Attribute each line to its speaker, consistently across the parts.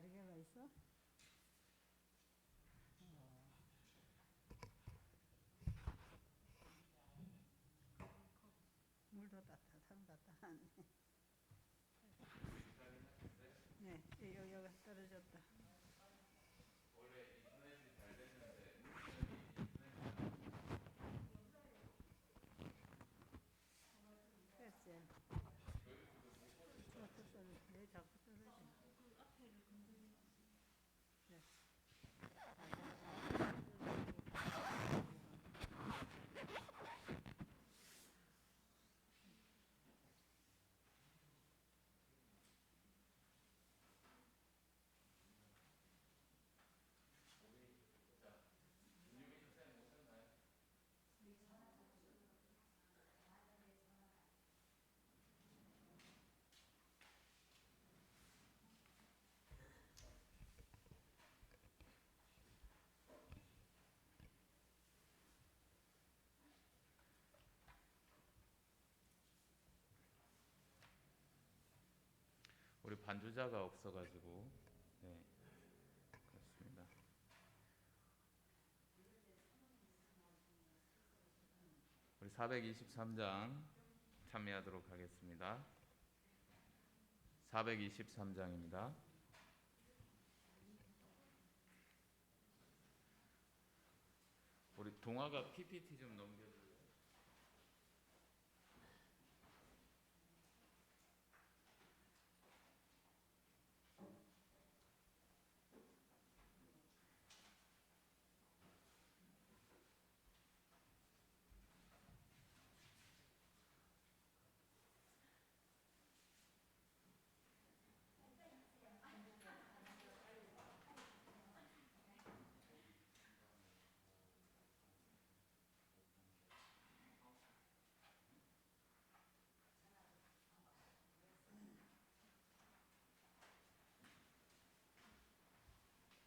Speaker 1: 다리개가 있어? 물도 따뜻하네. 네, 여기가 떨어졌다.
Speaker 2: 원래 인터넷이 잘 됐는데
Speaker 1: 됐지? 내 자꾸 떨어져. 네.
Speaker 2: 우리 반주자가 없어가지고 네 그렇습니다. 우리 423장 참여하도록 하겠습니다. 423장입니다. 우리 동화가 PPT 좀 넘겨줄래요?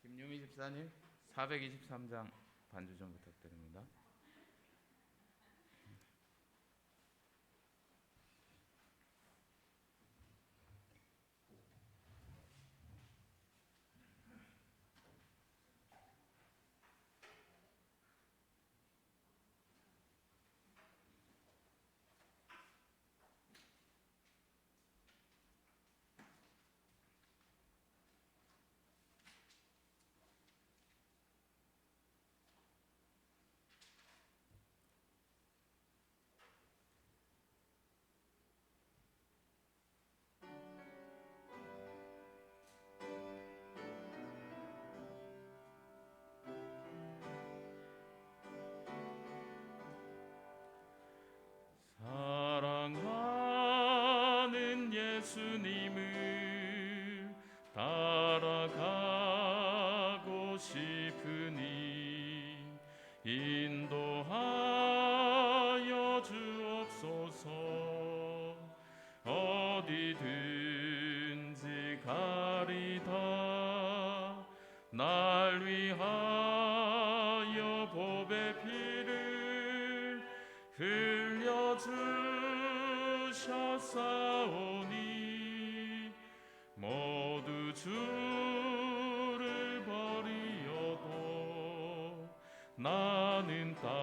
Speaker 2: 김유미 집사님 423장 반주 좀 부탁드립니다. 사랑하는 예수님을 따라가고 싶으니 인도하여 주옵소서. 어디든지 가리다 날 위하여 보배 피를 흘려주셨사오니 모두 주를 버리어도 나는 따르오리다.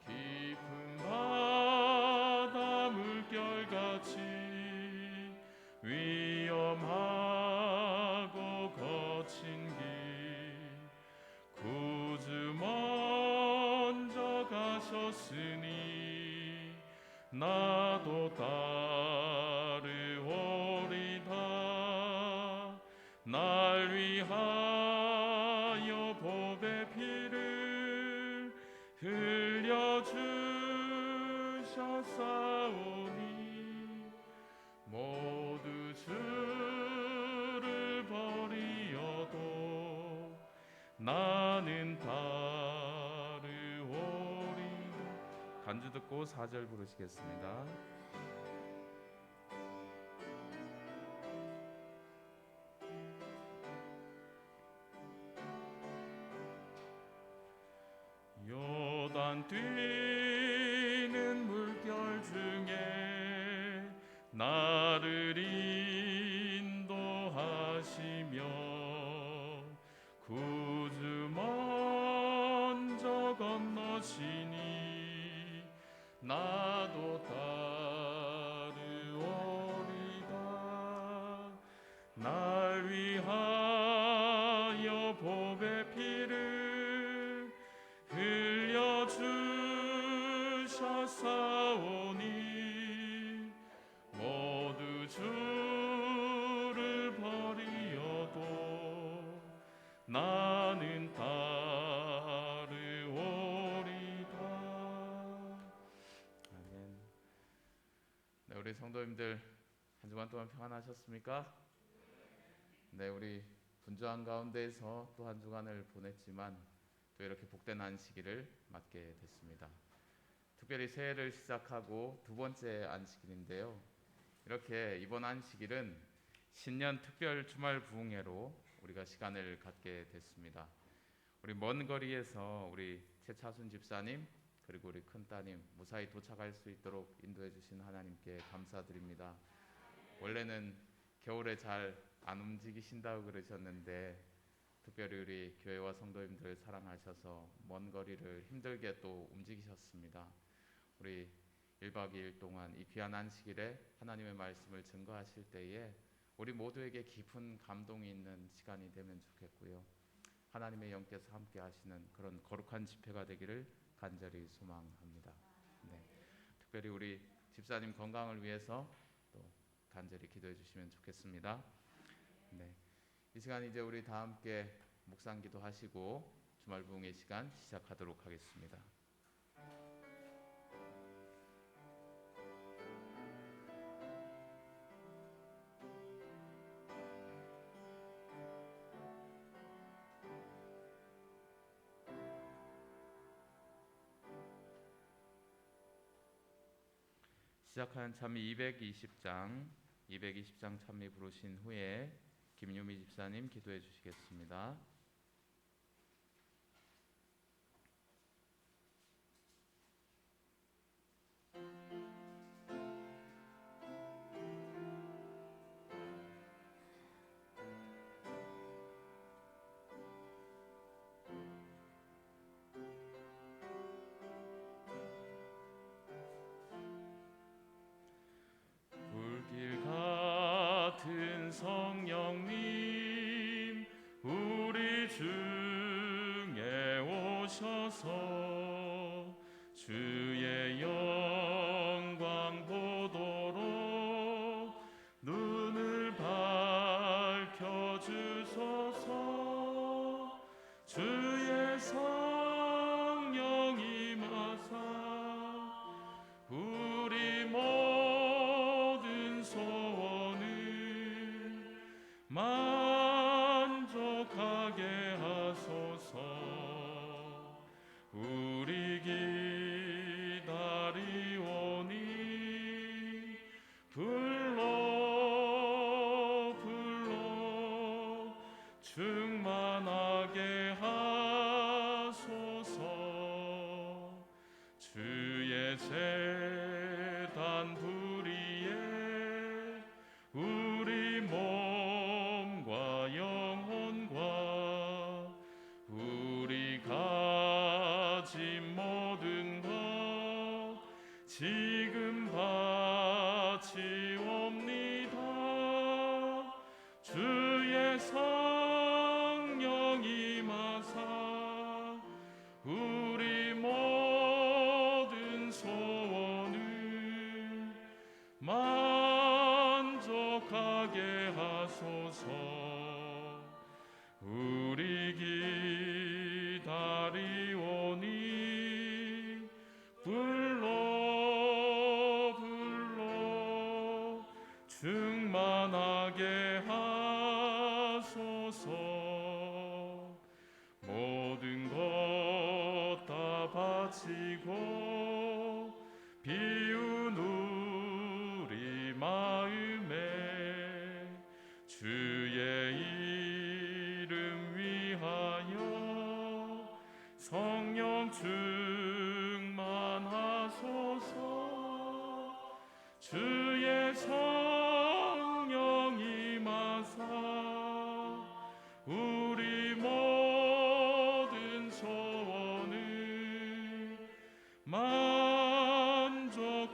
Speaker 2: 깊은 바다 물결같이 위험하고 거친 길 구주 먼저 가셨으니 나도 따르오리다. 날 위하여 보배 피를 흘려주셨사오니 모두 주를 버리어도 나는 따르오리다. 간주 듣고 4절 부르시겠습니다. 요단 뛰는 물결 중에 나를 나사오니 모두 주를 버리어도 나는 따르오리다. 아멘. 네, 우리 성도님들 한 주간 동안 평안하셨습니까? 네, 우리 분주한 가운데에서 또 한 주간을 보냈지만 또 이렇게 복된 안식일을 맞게 됐습니다. 특별히 새해를 시작하고 두 번째 안식일인데요. 이렇게 이번 안식일은 신년 특별 주말 부흥회로 우리가 시간을 갖게 됐습니다. 우리 먼 거리에서 우리 최차순 집사님 그리고 우리 큰따님 무사히 도착할 수 있도록 인도해 주신 하나님께 감사드립니다. 원래는 겨울에 잘 안 움직이신다고 그러셨는데 특별히 우리 교회와 성도님들 사랑하셔서 먼 거리를 힘들게 또 움직이셨습니다. 우리 1박 2일 동안 이 귀한 안식일에 하나님의 말씀을 증거하실 때에 우리 모두에게 깊은 감동이 있는 시간이 되면 좋겠고요. 하나님의 영께서 함께 하시는 그런 거룩한 집회가 되기를 간절히 소망합니다. 네. 특별히 우리 집사님 건강을 위해서 또 간절히 기도해 주시면 좋겠습니다. 네. 이 시간 이제 우리 다 함께 묵상 기도하시고 주말 부흥의 시간 시작하도록 하겠습니다. 시작한 찬미 220장 찬미 부르신 후에 김유미 집사님 기도해 주시겠습니다. 불길 같은 성령님 우리 중에 오셔서 주의 영광 보도록 눈을 밝혀주소서. 주의 성령 임하사 우리 모든 소원을 만족하게 하소서. 우리 기다리오니 불러 불러 충만하게 하소서. 주의 제단 부리에 우리 몸과 영혼과 우리 가진 모든 것 지금 바치옵니다. 주의 성령 임하사 우리 모든 소원을 만족하게 하소서. 우리 기다리오니 불러 불러 충만하게 하소서. 모든 것 다 바치고 비운 우리 마음에 주의 이름 위하여 성령 충만하소서. 주의 성령 임하사 우리 모든 소원을 만족하게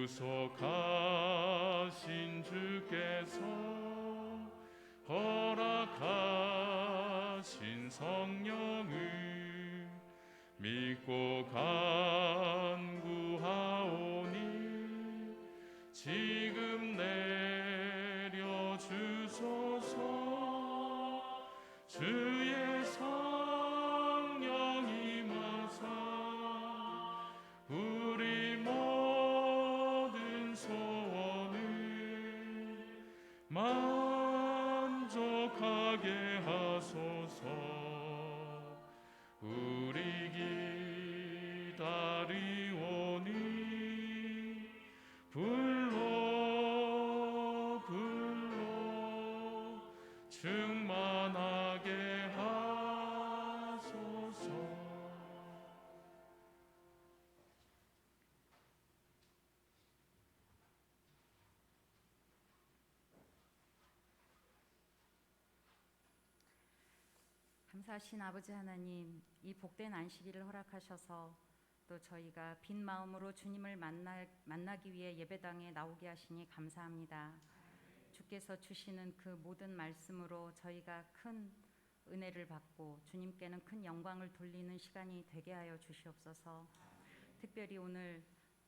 Speaker 2: 구속하신 주께서 허락하신 성령을 믿고 간구하오니 지금 내려주소서. 주의 성령 임하사 우리 모든 소원을 만족하게 하소서. 우리 기다리오니 불러 충만하게 하소서.
Speaker 3: 감사하신 아버지 하나님, 이 복된 안식일을 허락하셔서 또 저희가 빈 마음으로 주님을 만나기 위해 예배당에 나오게 하시니 감사합니다. 주께서 주시는 그 모든 말씀으로 저희가 큰 은혜를 받고 주님께는 큰 영광을 돌리는 시간이 되게 하여 주시옵소서. 특별히 오늘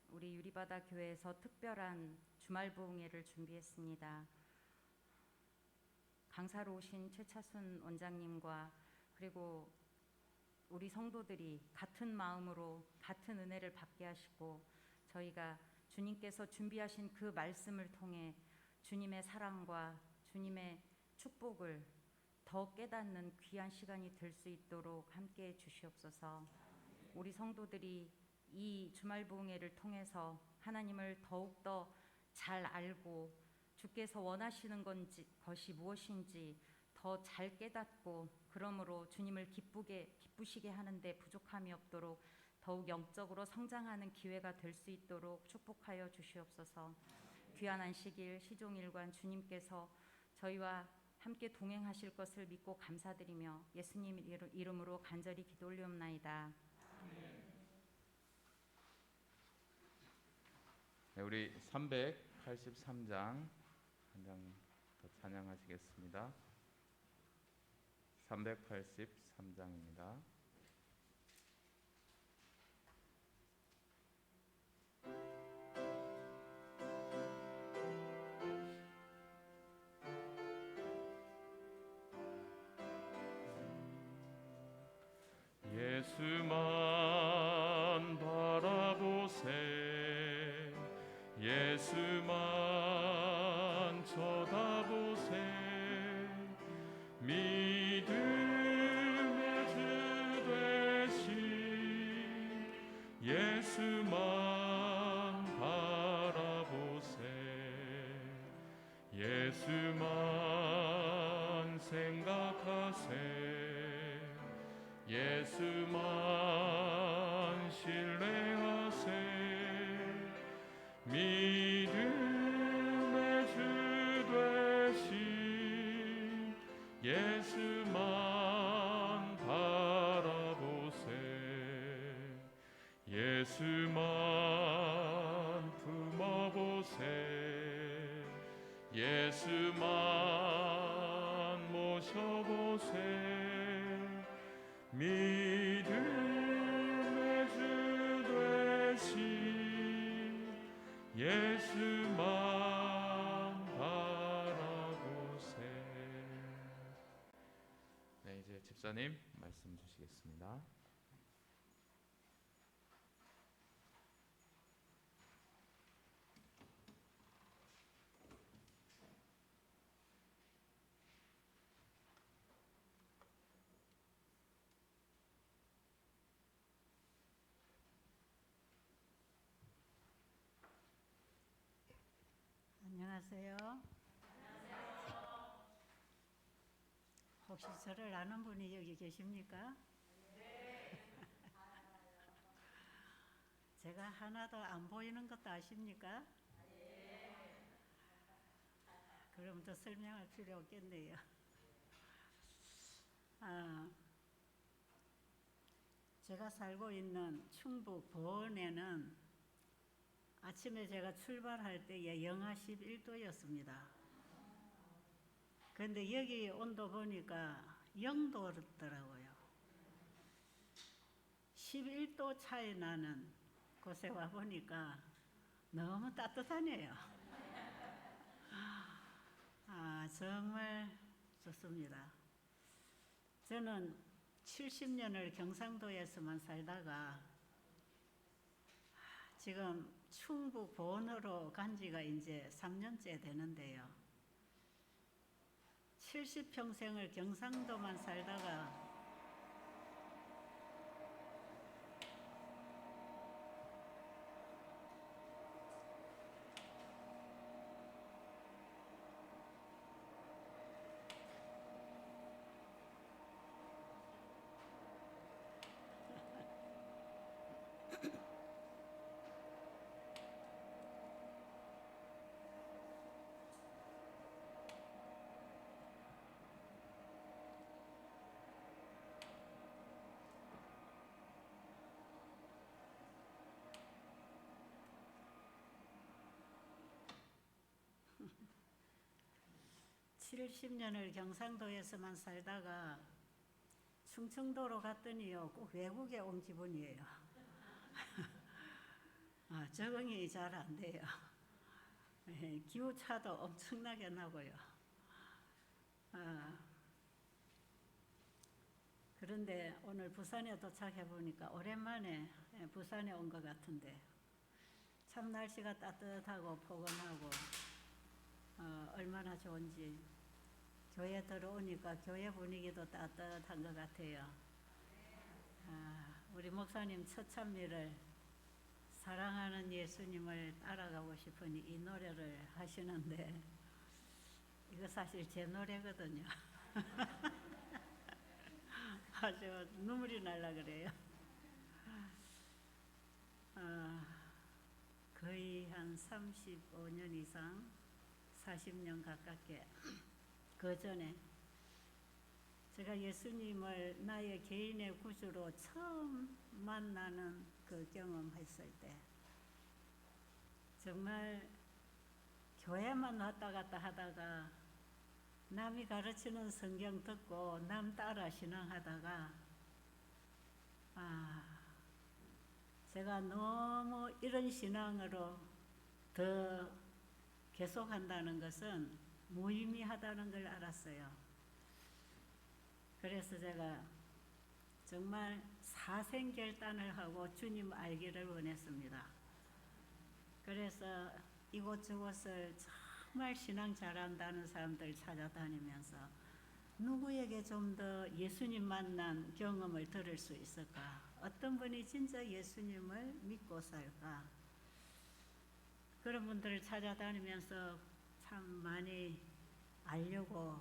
Speaker 3: 우리 유리바다 교회에서 특별한 주말 부흥회를 준비했습니다. 강사로 오신 최차순 원장님과 그리고 우리 성도들이 같은 마음으로 같은 은혜를 받게 하시고 저희가 주님께서 준비하신 그 말씀을 통해 주님의 사랑과 주님의 축복을 더 깨닫는 귀한 시간이 될 수 있도록 함께해 주시옵소서. 우리 성도들이 이 주말 부흥회를 통해서 하나님을 더욱더 잘 알고 주께서 원하시는 것이 무엇인지 더 잘 깨닫고 그러므로 주님을 기쁘시게 하는데 부족함이 없도록 더욱 영적으로 성장하는 기회가 될 수 있도록 축복하여 주시옵소서. 귀한 안식일 시종일관 주님께서 저희와 함께 동행하실 것을 믿고 감사드리며 예수님 이름으로 간절히 기도 올리옵나이다.
Speaker 2: 네, 우리 383장 한 장 더 찬양하시겠습니다. 383장입니다. 예수만 바라보세. 예수만 쳐다보세. 믿음의 주 되신 예수만 바라보세. 예수만 생각하세. 예수만 신뢰하세. 믿음의 주 되신 예수만 바라보세. 예수만 품어보세. 예수만 모셔보세. 믿음의 주 되신 예수만 바라보세. 네, 이제 집사님 말씀 주시겠습니다.
Speaker 1: 안녕하세요. 혹시 저를 아는 분이 여기 계십니까? 제가 하나도 안 보이는 것도 아십니까? 그럼 더 설명할 필요 없겠네요. 제가 살고 있는 충북 보은에는 아침에 제가 출발할 때에 영하 11도였습니다. 근데 여기 온도 보니까 0도더라고요. 11도 차이 나는 곳에 와 보니까 너무 따뜻하네요. 정말 좋습니다. 저는 70년을 경상도에서만 살다가 지금 충북 보은으로 간 지가 이제 3년째 되는데요. 70평생을 경상도만 살다가 (70년을) 경상도에서만 살다가 충청도로 갔더니요 꼭 외국에 온 기분이에요. 적응이 잘 안 돼요. 기후차도 엄청나게 나고요. 그런데 오늘 부산에 도착해 보니까 오랜만에 부산에 온 것 같은데 참 날씨가 따뜻하고 포근하고 얼마나 좋은지 교회 들어오니까 교회 분위기도 따뜻한 것 같아요. 우리 목사님 첫 찬미를 사랑하는 예수님을 따라가고 싶으니 이 노래를 하시는데 이거 사실 제 노래거든요. 아주 눈물이 날라 그래요. 거의 한 35년 이상 40년 가깝게 그 전에 제가 예수님을 나의 개인의 구주로 처음 만나는 그 경험했을 때 정말 교회만 왔다 갔다 하다가 남이 가르치는 성경 듣고 남 따라 신앙하다가 제가 너무 이런 신앙으로 더 계속한다는 것은 무의미하다는 걸 알았어요. 그래서 제가 정말 사생결단을 하고 주님 알기를 원했습니다. 그래서 이곳저곳을 정말 신앙 잘한다는 사람들 찾아다니면서 누구에게 좀 더 예수님 만난 경험을 들을 수 있을까? 어떤 분이 진짜 예수님을 믿고 살까? 그런 분들을 찾아다니면서 참 많이 알려고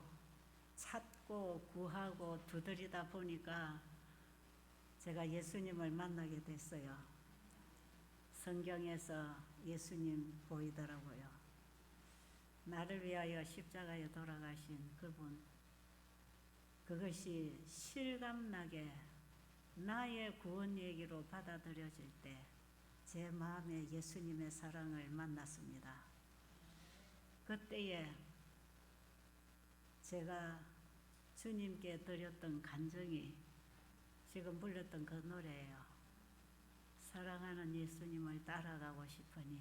Speaker 1: 찾고 구하고 두드리다 보니까 제가 예수님을 만나게 됐어요. 성경에서 예수님 보이더라고요. 나를 위하여 십자가에 돌아가신 그분, 그것이 실감나게 나의 구원 얘기로 받아들여질 때 제 마음에 예수님의 사랑을 만났습니다. 그때에 제가 주님께 드렸던 간증이 지금 불렀던 그 노래예요. 사랑하는 예수님을 따라가고 싶으니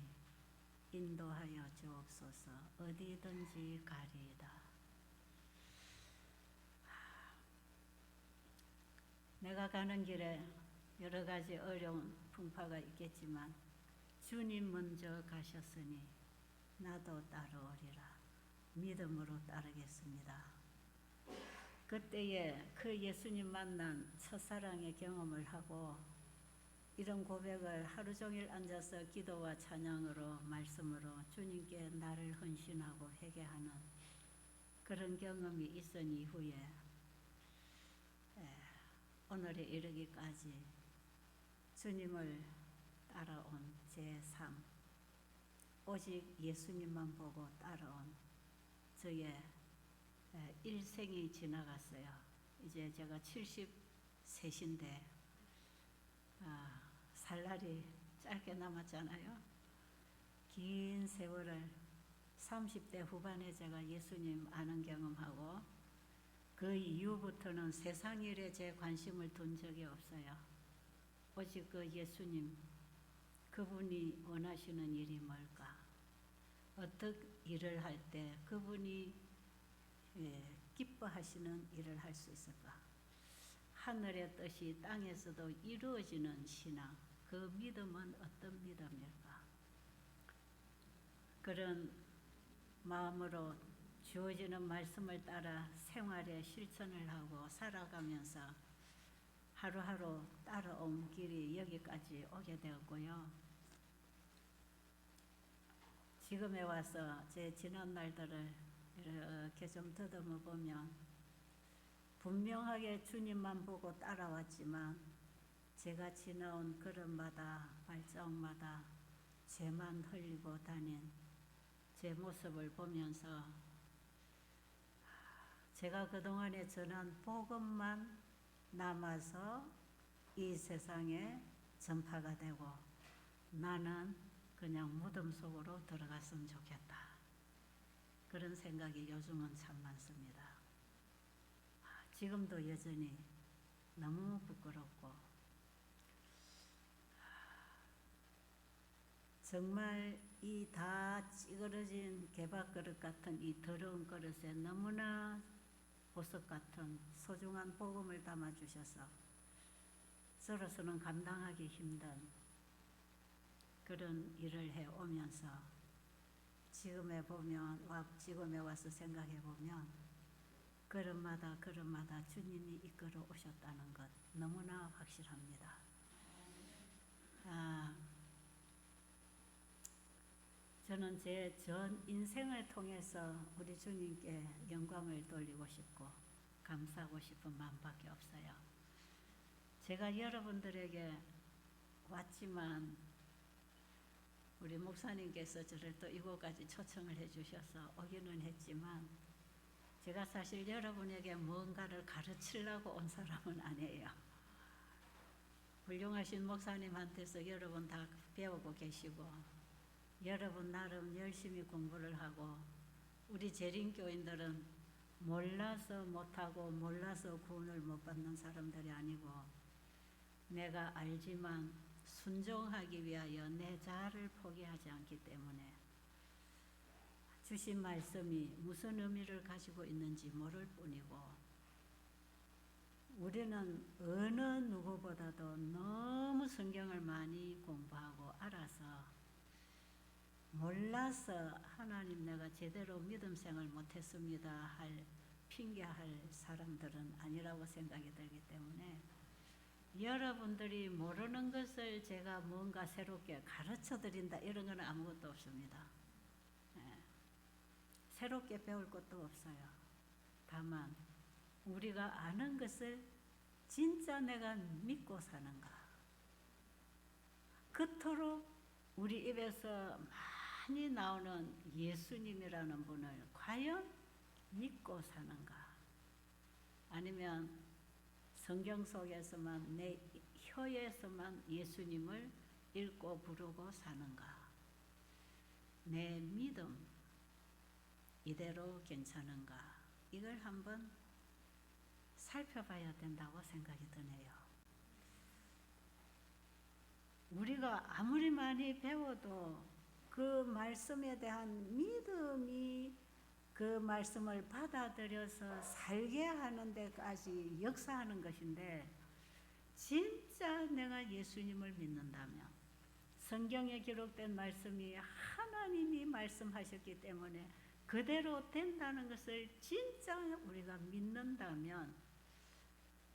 Speaker 1: 인도하여 주옵소서. 어디든지 가리이다. 내가 가는 길에 여러 가지 어려운 풍파가 있겠지만 주님 먼저 가셨으니 나도 따라오리라. 믿음으로 따르겠습니다. 그때에 그 예수님 만난 첫사랑의 경험을 하고 이런 고백을 하루 종일 앉아서 기도와 찬양으로 말씀으로 주님께 나를 헌신하고 회개하는 그런 경험이 있은 이후에 오늘에 이르기까지 주님을 따라온 제3 오직 예수님만 보고 따라온 저의 일생이 지나갔어요. 이제 제가 73인데 살 날이 짧게 남았잖아요. 세월을 30대 후반에 제가 예수님 아는 경험하고 그 이후부터는 세상 일에 제 관심을 둔 적이 없어요. 오직 그 예수님, 그분이 원하시는 일이 뭘까? 어떻게 일을 할 때 그분이 기뻐하시는 일을 할 수 있을까? 하늘의 뜻이 땅에서도 이루어지는 신앙, 그 믿음은 어떤 믿음일까? 그런 마음으로 주어지는 말씀을 따라 생활에 실천을 하고 살아가면서 하루하루 따라온 길이 여기까지 오게 되었고요. 지금에 와서 제 지난 날들을 이렇게 좀 더듬어 보면 분명하게 주님만 보고 따라왔지만 제가 지나온 걸음마다 발자국마다 죄만 흘리고 다닌 제 모습을 보면서 제가 그동안에 전한 복음만 남아서 이 세상에 전파가 되고 나는 그냥 무덤 속으로 들어갔으면 좋겠다. 그런 생각이 요즘은 참 많습니다. 지금도 여전히 너무 부끄럽고 정말 이 다 찌그러진 개밥그릇 같은 이 더러운 그릇에 너무나 보석 같은 소중한 복음을 담아주셔서 저로서는 감당하기 힘든 그런 일을 해오면서 지금에 와서 생각해 보면 걸음마다 걸음마다 주님이 이끌어 오셨다는 것 너무나 확실합니다. 저는 제 전 인생을 통해서 우리 주님께 영광을 돌리고 싶고 감사하고 싶은 마음밖에 없어요. 제가 여러분들에게 왔지만 우리 목사님께서 저를 또 이곳까지 초청을 해주셔서 오기는 했지만 제가 사실 여러분에게 뭔가를 가르치려고 온 사람은 아니에요. 훌륭하신 목사님한테서 여러분 다 배우고 계시고 여러분 나름 열심히 공부를 하고 우리 재림교인들은 몰라서 못하고 몰라서 구원을 못 받는 사람들이 아니고 내가 알지만 순종하기 위하여 내 자아를 포기하지 않기 때문에 주신 말씀이 무슨 의미를 가지고 있는지 모를 뿐이고 우리는 어느 누구보다도 너무 성경을 많이 공부하고 알아서 몰라서 하나님 내가 제대로 믿음 생활 못했습니다 할 핑계할 사람들은 아니라고 생각이 들기 때문에 여러분들이 모르는 것을 제가 뭔가 새롭게 가르쳐 드린다 이런 건 아무것도 없습니다. 새롭게 배울 것도 없어요. 다만 우리가 아는 것을 진짜 내가 믿고 사는가 그토록 우리 입에서 많이 나오는 예수님이라는 분을 과연 믿고 사는가 아니면 성경 속에서만 내 혀에서만 예수님을 읽고 부르고 사는가 내 믿음 이대로 괜찮은가 이걸 한번 살펴봐야 된다고 생각이 드네요. 우리가 아무리 많이 배워도 그 말씀에 대한 믿음이 그 말씀을 받아들여서 살게 하는 데까지 역사하는 것인데 진짜 내가 예수님을 믿는다면 성경에 기록된 말씀이 하나님이 말씀하셨기 때문에 그대로 된다는 것을 진짜 우리가 믿는다면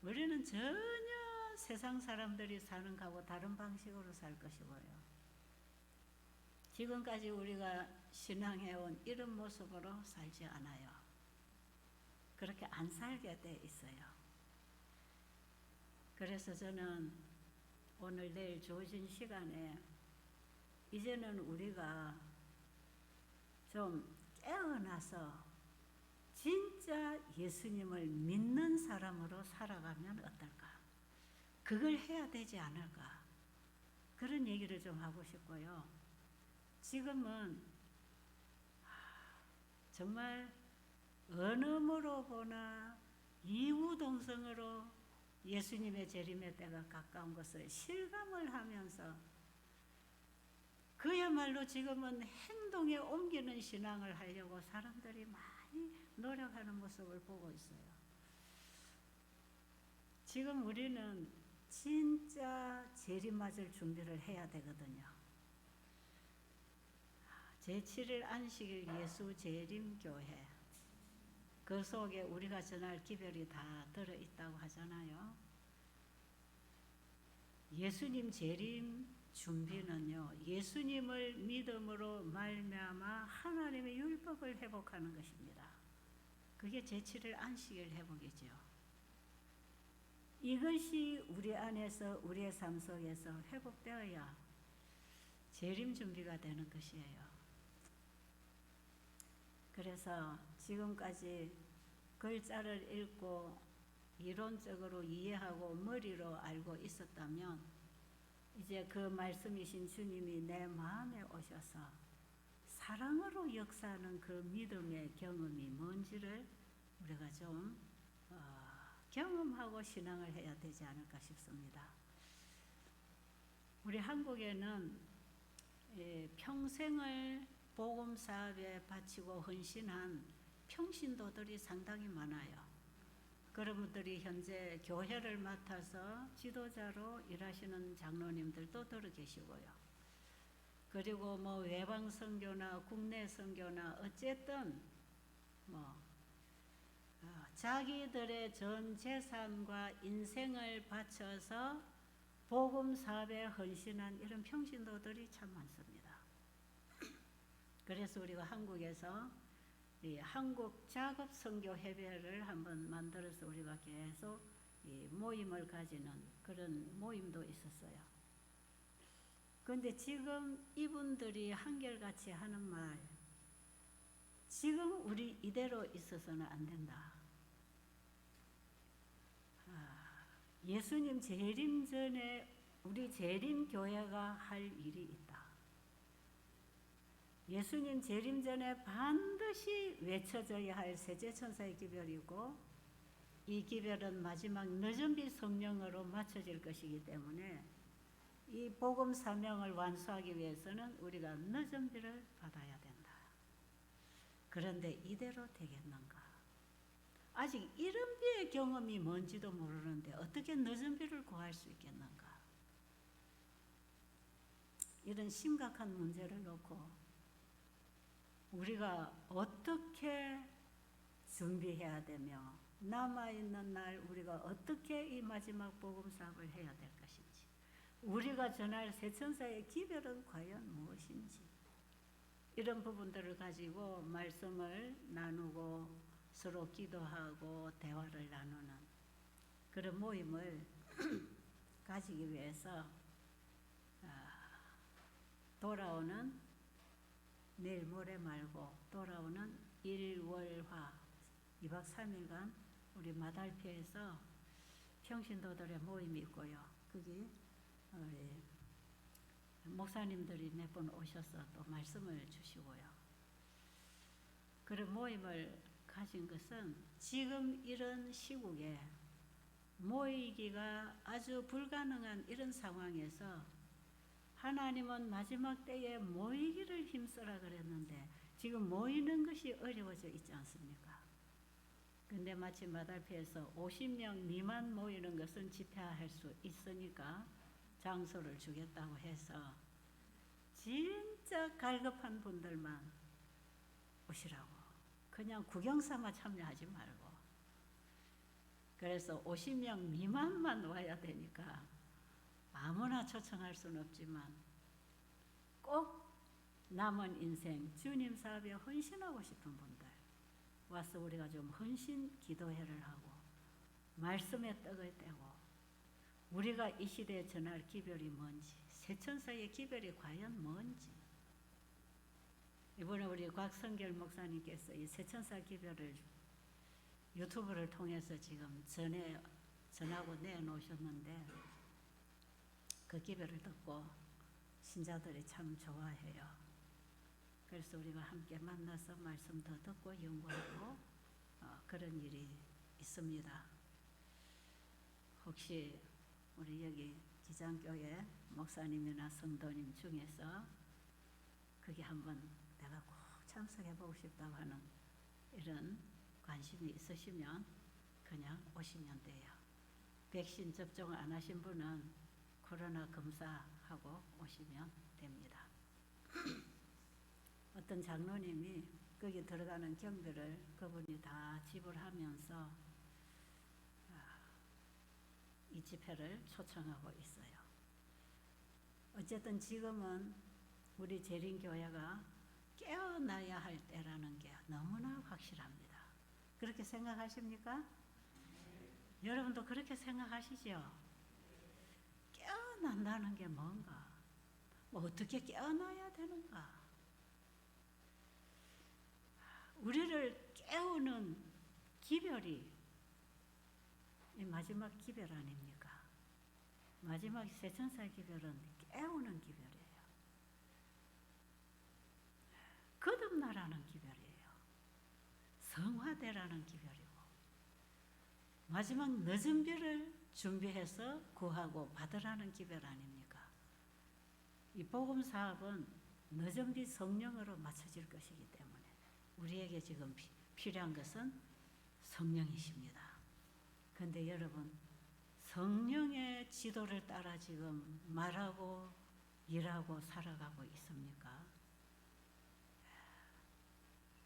Speaker 1: 우리는 전혀 세상 사람들이 사는 거하고 다른 방식으로 살 것이고요. 지금까지 우리가 신앙해온 이런 모습으로 살지 않아요. 그렇게 안 살게 돼 있어요. 그래서 저는 오늘 내일 주어진 시간에 이제는 우리가 좀 깨어나서 진짜 예수님을 믿는 사람으로 살아가면 어떨까? 그걸 해야 되지 않을까? 그런 얘기를 좀 하고 싶고요. 지금은 정말 어느으로 보나 이구동성으로 예수님의 재림의 때가 가까운 것을 실감을 하면서 그야말로 지금은 행동에 옮기는 신앙을 하려고 사람들이 많이 노력하는 모습을 보고 있어요. 지금 우리는 진짜 재림 맞을 준비를 해야 되거든요. 제7일 안식일 예수 재림 교회, 그 속에 우리가 전할 기별이 다 들어있다고 하잖아요. 예수님 재림 준비는요, 예수님을 믿음으로 말미암아 하나님의 율법을 회복하는 것입니다. 그게 제7일 안식일 회복이죠. 이것이 우리 안에서, 우리의 삶 속에서 회복되어야 재림 준비가 되는 것이에요. 그래서 지금까지 글자를 읽고 이론적으로 이해하고 머리로 알고 있었다면 이제 그 말씀이신 주님이 내 마음에 오셔서 사랑으로 역사하는 그 믿음의 경험이 뭔지를 우리가 좀 경험하고 신앙을 해야 되지 않을까 싶습니다. 우리 한국에는 평생을 복음 사업에 바치고 헌신한 평신도들이 상당히 많아요. 그런 분들이 현재 교회를 맡아서 지도자로 일하시는 장로님들도 들어 계시고요. 그리고 뭐 외방 선교나 국내 선교나 어쨌든 자기들의 전 재산과 인생을 바쳐서 복음 사업에 헌신한 이런 평신도들이 참 많습니다. 그래서 우리가 한국에서 이 한국 작업 선교 협회를 한번 만들어서 우리가 계속 이 모임을 가지는 그런 모임도 있었어요. 그런데 지금 이분들이 한결같이 하는 말, 지금 우리 이대로 있어서는 안 된다. 예수님 재림 전에 우리 재림 교회가 할 일이 있다. 예수님 재림 전에 반드시 외쳐져야 할 세제천사의 기별이고, 이 기별은 마지막 늦은비 성령으로 맞춰질 것이기 때문에 이 복음 사명을 완수하기 위해서는 우리가 늦은비를 받아야 된다. 그런데 이대로 되겠는가? 아직 이른비의 경험이 뭔지도 모르는데 어떻게 늦은비를 구할 수 있겠는가? 이런 심각한 문제를 놓고 우리가 어떻게 준비해야 되며 남아있는 날 우리가 어떻게 이 마지막 복음 사업을 해야 될 것인지, 우리가 전할 세천사의 기별은 과연 무엇인지, 이런 부분들을 가지고 말씀을 나누고 서로 기도하고 대화를 나누는 그런 모임을 가지기 위해서 돌아오는 내일 모레 말고 돌아오는 일월화 2박 3일간 우리 마달표에서 평신도들의 모임이 있고요. 거기 목사님들이 몇 분 오셔서 또 말씀을 주시고요. 그런 모임을 가진 것은 지금 이런 시국에 모이기가 아주 불가능한 이런 상황에서 하나님은 마지막 때에 모이기를 힘쓰라 그랬는데 지금 모이는 것이 어려워져 있지 않습니까? 근데 마치 마달표에서 50명 미만 모이는 것은 집회할 수 있으니까 장소를 주겠다고 해서 진짜 갈급한 분들만 오시라고, 그냥 구경 삼아 참여하지 말고. 그래서 50명 미만만 와야 되니까 아무나 초청할 수는 없지만 꼭 남은 인생 주님 사업에 헌신하고 싶은 분들 와서 우리가 좀 헌신 기도회를 하고 말씀의 떡을 떼고 우리가 이 시대에 전할 기별이 뭔지, 세천사의 기별이 과연 뭔지. 이번에 우리 곽성결 목사님께서 이 세천사 기별을 유튜브를 통해서 지금 전하고 내놓으셨는데 그 기별을 듣고 신자들이 참 좋아해요. 그래서 우리가 함께 만나서 말씀 더 듣고 연구하고 그런 일이 있습니다. 혹시 우리 여기 기장교회 목사님이나 성도님 중에서 그게 한번 내가 꼭 참석해 보고 싶다고 하는 이런 관심이 있으시면 그냥 오시면 돼요. 백신 접종 안 하신 분은 코로나 검사하고 오시면 됩니다. 어떤 장로님이 거기 들어가는 경비를 그분이 다 지불하면서 이 집회를 초청하고 있어요. 어쨌든 지금은 우리 재림교회가 깨어나야 할 때라는 게 너무나 확실합니다. 그렇게 생각하십니까? 여러분도 그렇게 생각하시죠? 깨어난다는 게 뭔가? 어떻게 깨어나야 되는가? 우리를 깨우는 기별이 이 마지막 기별 아닙니까? 마지막 세천사 기별은 깨우는 기별이에요. 거듭나라는 기별이에요. 성화되라는 기별이고 마지막 늦은 비를 준비해서 구하고 받으라는 기별 아닙니까? 이 복음 사업은 늦은 비 성령으로 맞춰질 것이기 때문에 우리에게 지금 필요한 것은 성령이십니다. 그런데 여러분 성령의 지도를 따라 지금 말하고 일하고 살아가고 있습니까?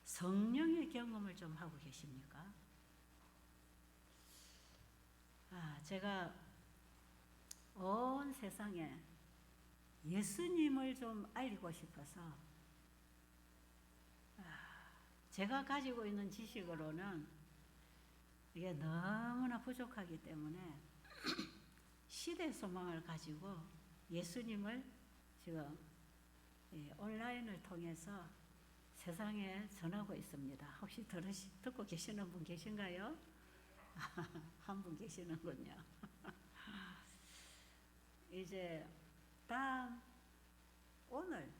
Speaker 1: 성령의 경험을 좀 하고 계십니까? 제가 온 세상에 예수님을 좀 알리고 싶어서 제가 가지고 있는 지식으로는 이게 너무나 부족하기 때문에 시대 소망을 가지고 예수님을 지금 온라인을 통해서 세상에 전하고 있습니다. 혹시 듣고 계시는 분 계신가요? 한 분 계시는군요. 이제 오늘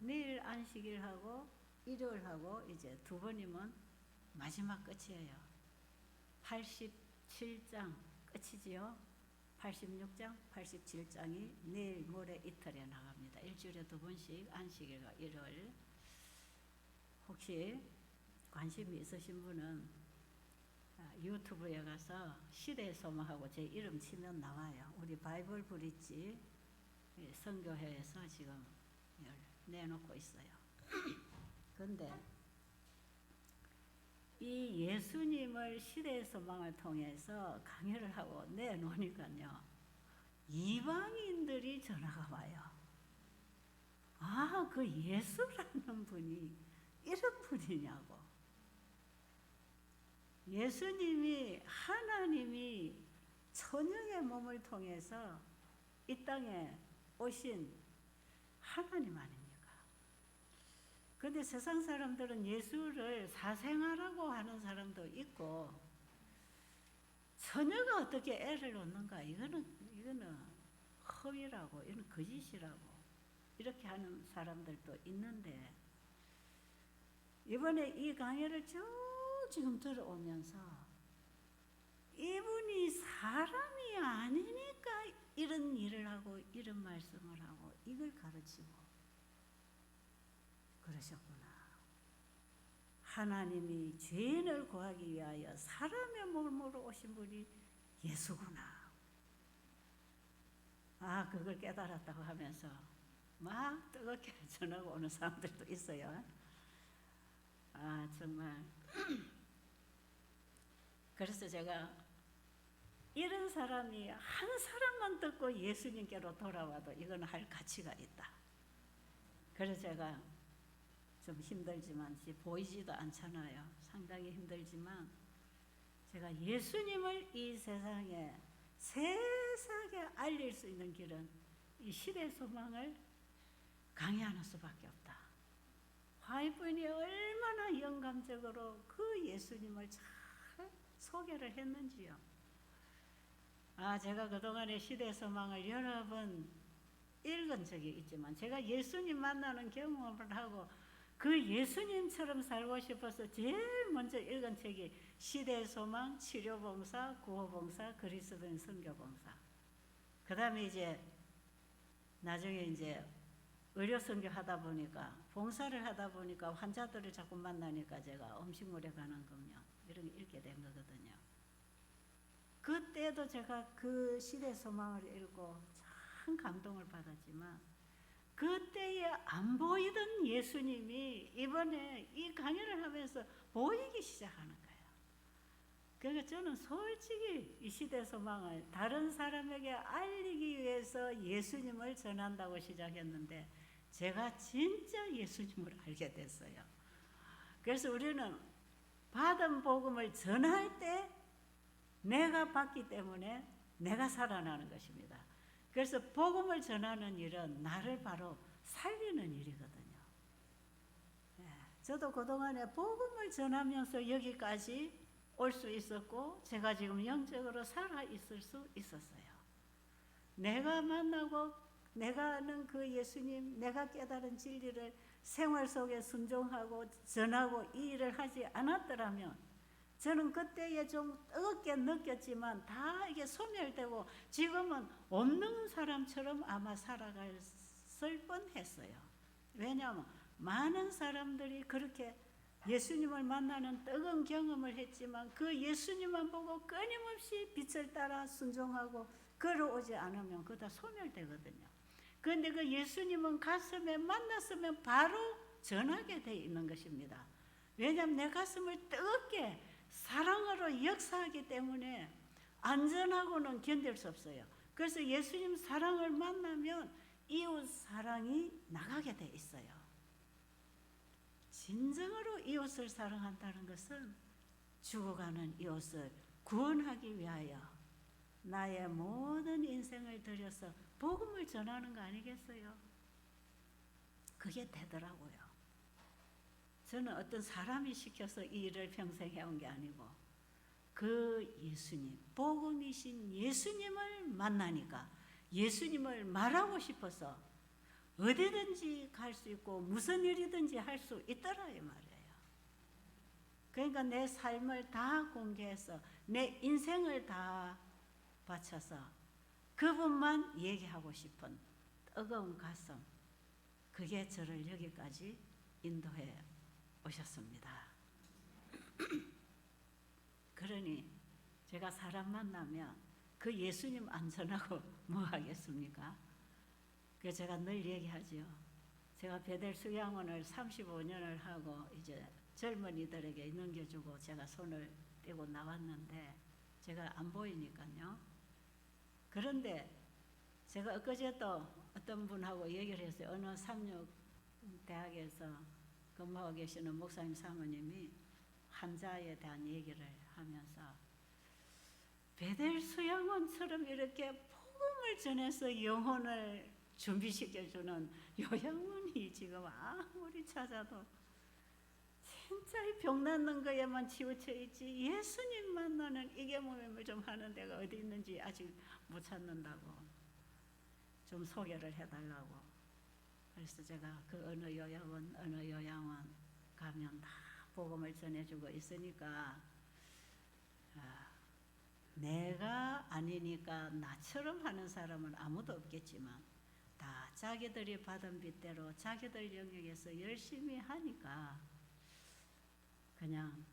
Speaker 1: 내일 안식일하고 일요일하고 이제 두 번이면 마지막 끝이에요. 87장 끝이지요. 86장, 87장이 내일 모레 이틀에 나갑니다. 일주일에 두 번씩 안식일과 일요일. 혹시 관심이 있으신 분은 유튜브에 가서 시대의 소망하고 제 이름 치면 나와요. 우리 바이블 브릿지 선교회에서 지금 내놓고 있어요. 그런데 이 예수님을 시대의 소망을 통해서 강의를 하고 내놓으니까요. 이방인들이 전화가 와요. 그 예수라는 분이 이런 분이냐고. 예수님이 하나님이 천영의 몸을 통해서 이 땅에 오신 하나님 아닙니까? 그런데 세상 사람들은 예수를 사생아라고 하는 사람도 있고 처녀가 어떻게 애를 낳는가 이거는 허위라고 이건 거짓이라고 이렇게 하는 사람들도 있는데 이번에 이 강의를 쭉 지금 들어오면서 이분이 사람이 아니니까 이런 일을 하고 이런 말씀을 하고 이걸 가르치고 그러셨구나. 하나님이 죄인을 구하기 위하여 사람의 몸으로 오신 분이 예수구나. 그걸 깨달았다고 하면서 막 뜨겁게 전하고 오는 사람들도 있어요. 정말 그래서 제가 이런 사람이 한 사람만 듣고 예수님께로 돌아와도 이건 할 가치가 있다. 그래서 제가 좀 힘들지만 보이지도 않잖아요. 상당히 힘들지만 제가 예수님을 이 세상에 세상에 알릴 수 있는 길은 이 시대 소망을 강의하는 수밖에 없다. 화이트분이 얼마나 영감적으로 그 예수님을 잘 소개를 했는지요. 제가 그동안에 시대 소망을 여러 번 읽은 적이 있지만 제가 예수님 만나는 경험을 하고 그 예수님처럼 살고 싶어서 제일 먼저 읽은 책이 시대의 소망, 치료봉사, 구호봉사, 그리스도인 선교봉사. 그 다음에 이제 나중에 이제 의료 선교 하다 보니까, 봉사를 하다 보니까 환자들을 자꾸 만나니까 제가 음식물에 관한 금요 이런 거 읽게 된 거거든요. 그때도 제가 그 시대의 소망을 읽고 참 감동을 받았지만, 그때에 안 보이던 예수님이 이번에 이 강연을 하면서 보이기 시작하는 거예요. 그러니까 저는 솔직히 이 시대 소망을 다른 사람에게 알리기 위해서 예수님을 전한다고 시작했는데, 제가 진짜 예수님을 알게 됐어요. 그래서 우리는 받은 복음을 전할 때 내가 받기 때문에 내가 살아나는 것입니다. 그래서 복음을 전하는 일은 나를 바로 살리는 일이거든요. 저도 그동안에 복음을 전하면서 여기까지 올 수 있었고, 제가 지금 영적으로 살아있을 수 있었어요. 내가 만나고 내가 아는 그 예수님, 내가 깨달은 진리를 생활 속에 순종하고 전하고 이 일을 하지 않았더라면, 저는 그때에 좀 뜨겁게 느꼈지만 다 이게 소멸되고 지금은 없는 사람처럼 아마 살아갔을 뻔했어요. 왜냐하면 많은 사람들이 그렇게 예수님을 만나는 뜨거운 경험을 했지만, 그 예수님만 보고 끊임없이 빛을 따라 순종하고 걸어오지 않으면 그거 다 소멸되거든요. 그런데 그 예수님은 가슴에 만났으면 바로 전하게 돼 있는 것입니다. 왜냐하면 내 가슴을 뜨겁게 사랑으로 역사하기 때문에 안전하고는 견딜 수 없어요. 그래서 예수님 사랑을 만나면 이웃 사랑이 나가게 돼 있어요. 진정으로 이웃을 사랑한다는 것은 죽어가는 이웃을 구원하기 위하여 나의 모든 인생을 들여서 복음을 전하는 거 아니겠어요? 그게 되더라고요. 저는 어떤 사람이 시켜서 이 일을 평생 해온 게 아니고, 그 예수님, 복음이신 예수님을 만나니까 예수님을 말하고 싶어서 어디든지 갈 수 있고 무슨 일이든지 할 수 있더라 이 말이에요. 그러니까 내 삶을 다 공개해서 내 인생을 다 바쳐서 그분만 얘기하고 싶은 뜨거운 가슴, 그게 저를 여기까지 인도해 오셨습니다. 그러니 제가 사람 만나면 그 예수님 안 전하고 뭐 하겠습니까? 그래서 제가 늘 얘기하죠. 제가 베델 수양원을 35년을 하고 이제 젊은이들에게 넘겨주고 제가 손을 떼고 나왔는데 제가 안 보이니까요. 그런데 제가 엊그제도 어떤 분하고 얘기를 했어요. 어느 삼육대학에서 근무하고 계시는 목사님 사모님이 환자에 대한 얘기를 하면서 베델 수양원처럼 이렇게 복음을 전해서 영혼을 준비시켜주는 요양원이 지금 아무리 찾아도 진짜 이 병 낫는 거에만 치우쳐 있지 예수님 만나는 이게 몸을 좀 하는 데가 어디 있는지 아직 못 찾는다고 좀 소개를 해달라고. 그래서 제가 그 어느 요양원 가면 다 복음을 전해주고 있으니까 내가 아니니까 나처럼 하는 사람은 아무도 없겠지만 다 자기들이 받은 빚대로 자기들 영역에서 열심히 하니까 그냥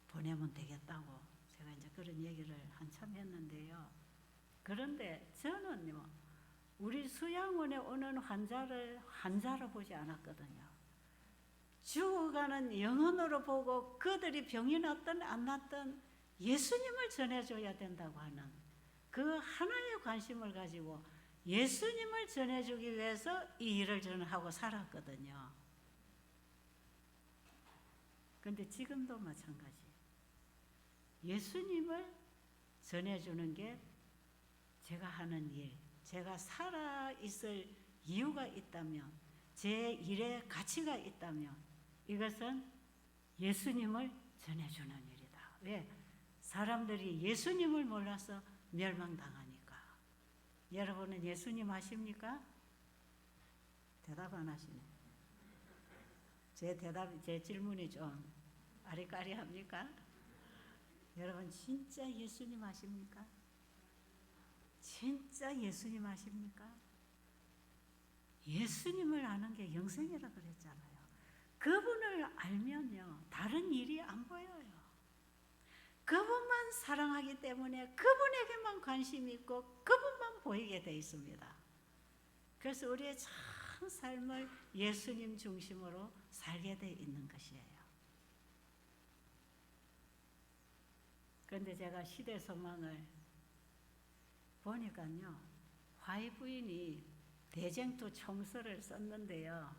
Speaker 1: 보내면 되겠다고 제가 이제 그런 얘기를 한참 했는데요. 그런데 저는요, 우리 수양원에 오는 환자를 환자로 보지 않았거든요. 죽어가는 영혼으로 보고 그들이 병이 났든 안 났든 예수님을 전해줘야 된다고 하는 그 하나의 관심을 가지고 예수님을 전해주기 위해서 이 일을 저는 하고 살았거든요. 그런데 지금도 마찬가지. 예수님을 전해주는 게 제가 하는 일, 제가 살아있을 이유가 있다면, 제 일에 가치가 있다면 이것은 예수님을 전해주는 일이다. 왜? 사람들이 예수님을 몰라서 멸망당하니까. 여러분은 예수님 아십니까? 대답 안 하시네. 제 질문이 좀 아리까리합니까? 여러분 진짜 예수님 아십니까? 진짜 예수님 아십니까? 예수님을 아는 게 영생이라 그랬잖아요. 그분을 알면요 다른 일이 안 보여요. 그분만 사랑하기 때문에 그분에게만 관심이 있고 그분만 보이게 돼 있습니다. 그래서 우리의 참 삶을 예수님 중심으로 살게 돼 있는 것이에요. 그런데 제가 시대 소망을 보니까요 화이 부인이 대쟁투 총서를 썼는데요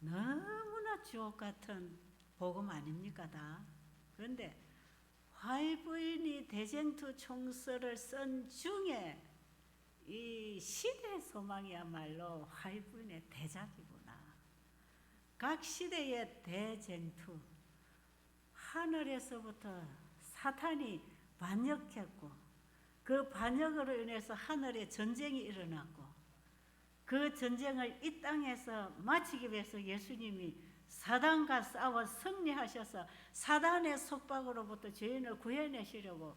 Speaker 1: 너무나 주옥 같은 복음 아닙니까 다? 그런데 화이 부인이 대쟁투 총서를 쓴 중에 이 시대 소망이야말로 화이 부인의 대작이구나. 각 시대의 대쟁투, 하늘에서부터 사탄이 반역했고 그 반역으로 인해서 하늘에 전쟁이 일어났고 그 전쟁을 이 땅에서 마치기 위해서 예수님이 사단과 싸워 승리하셔서 사단의 속박으로부터 죄인을 구해내시려고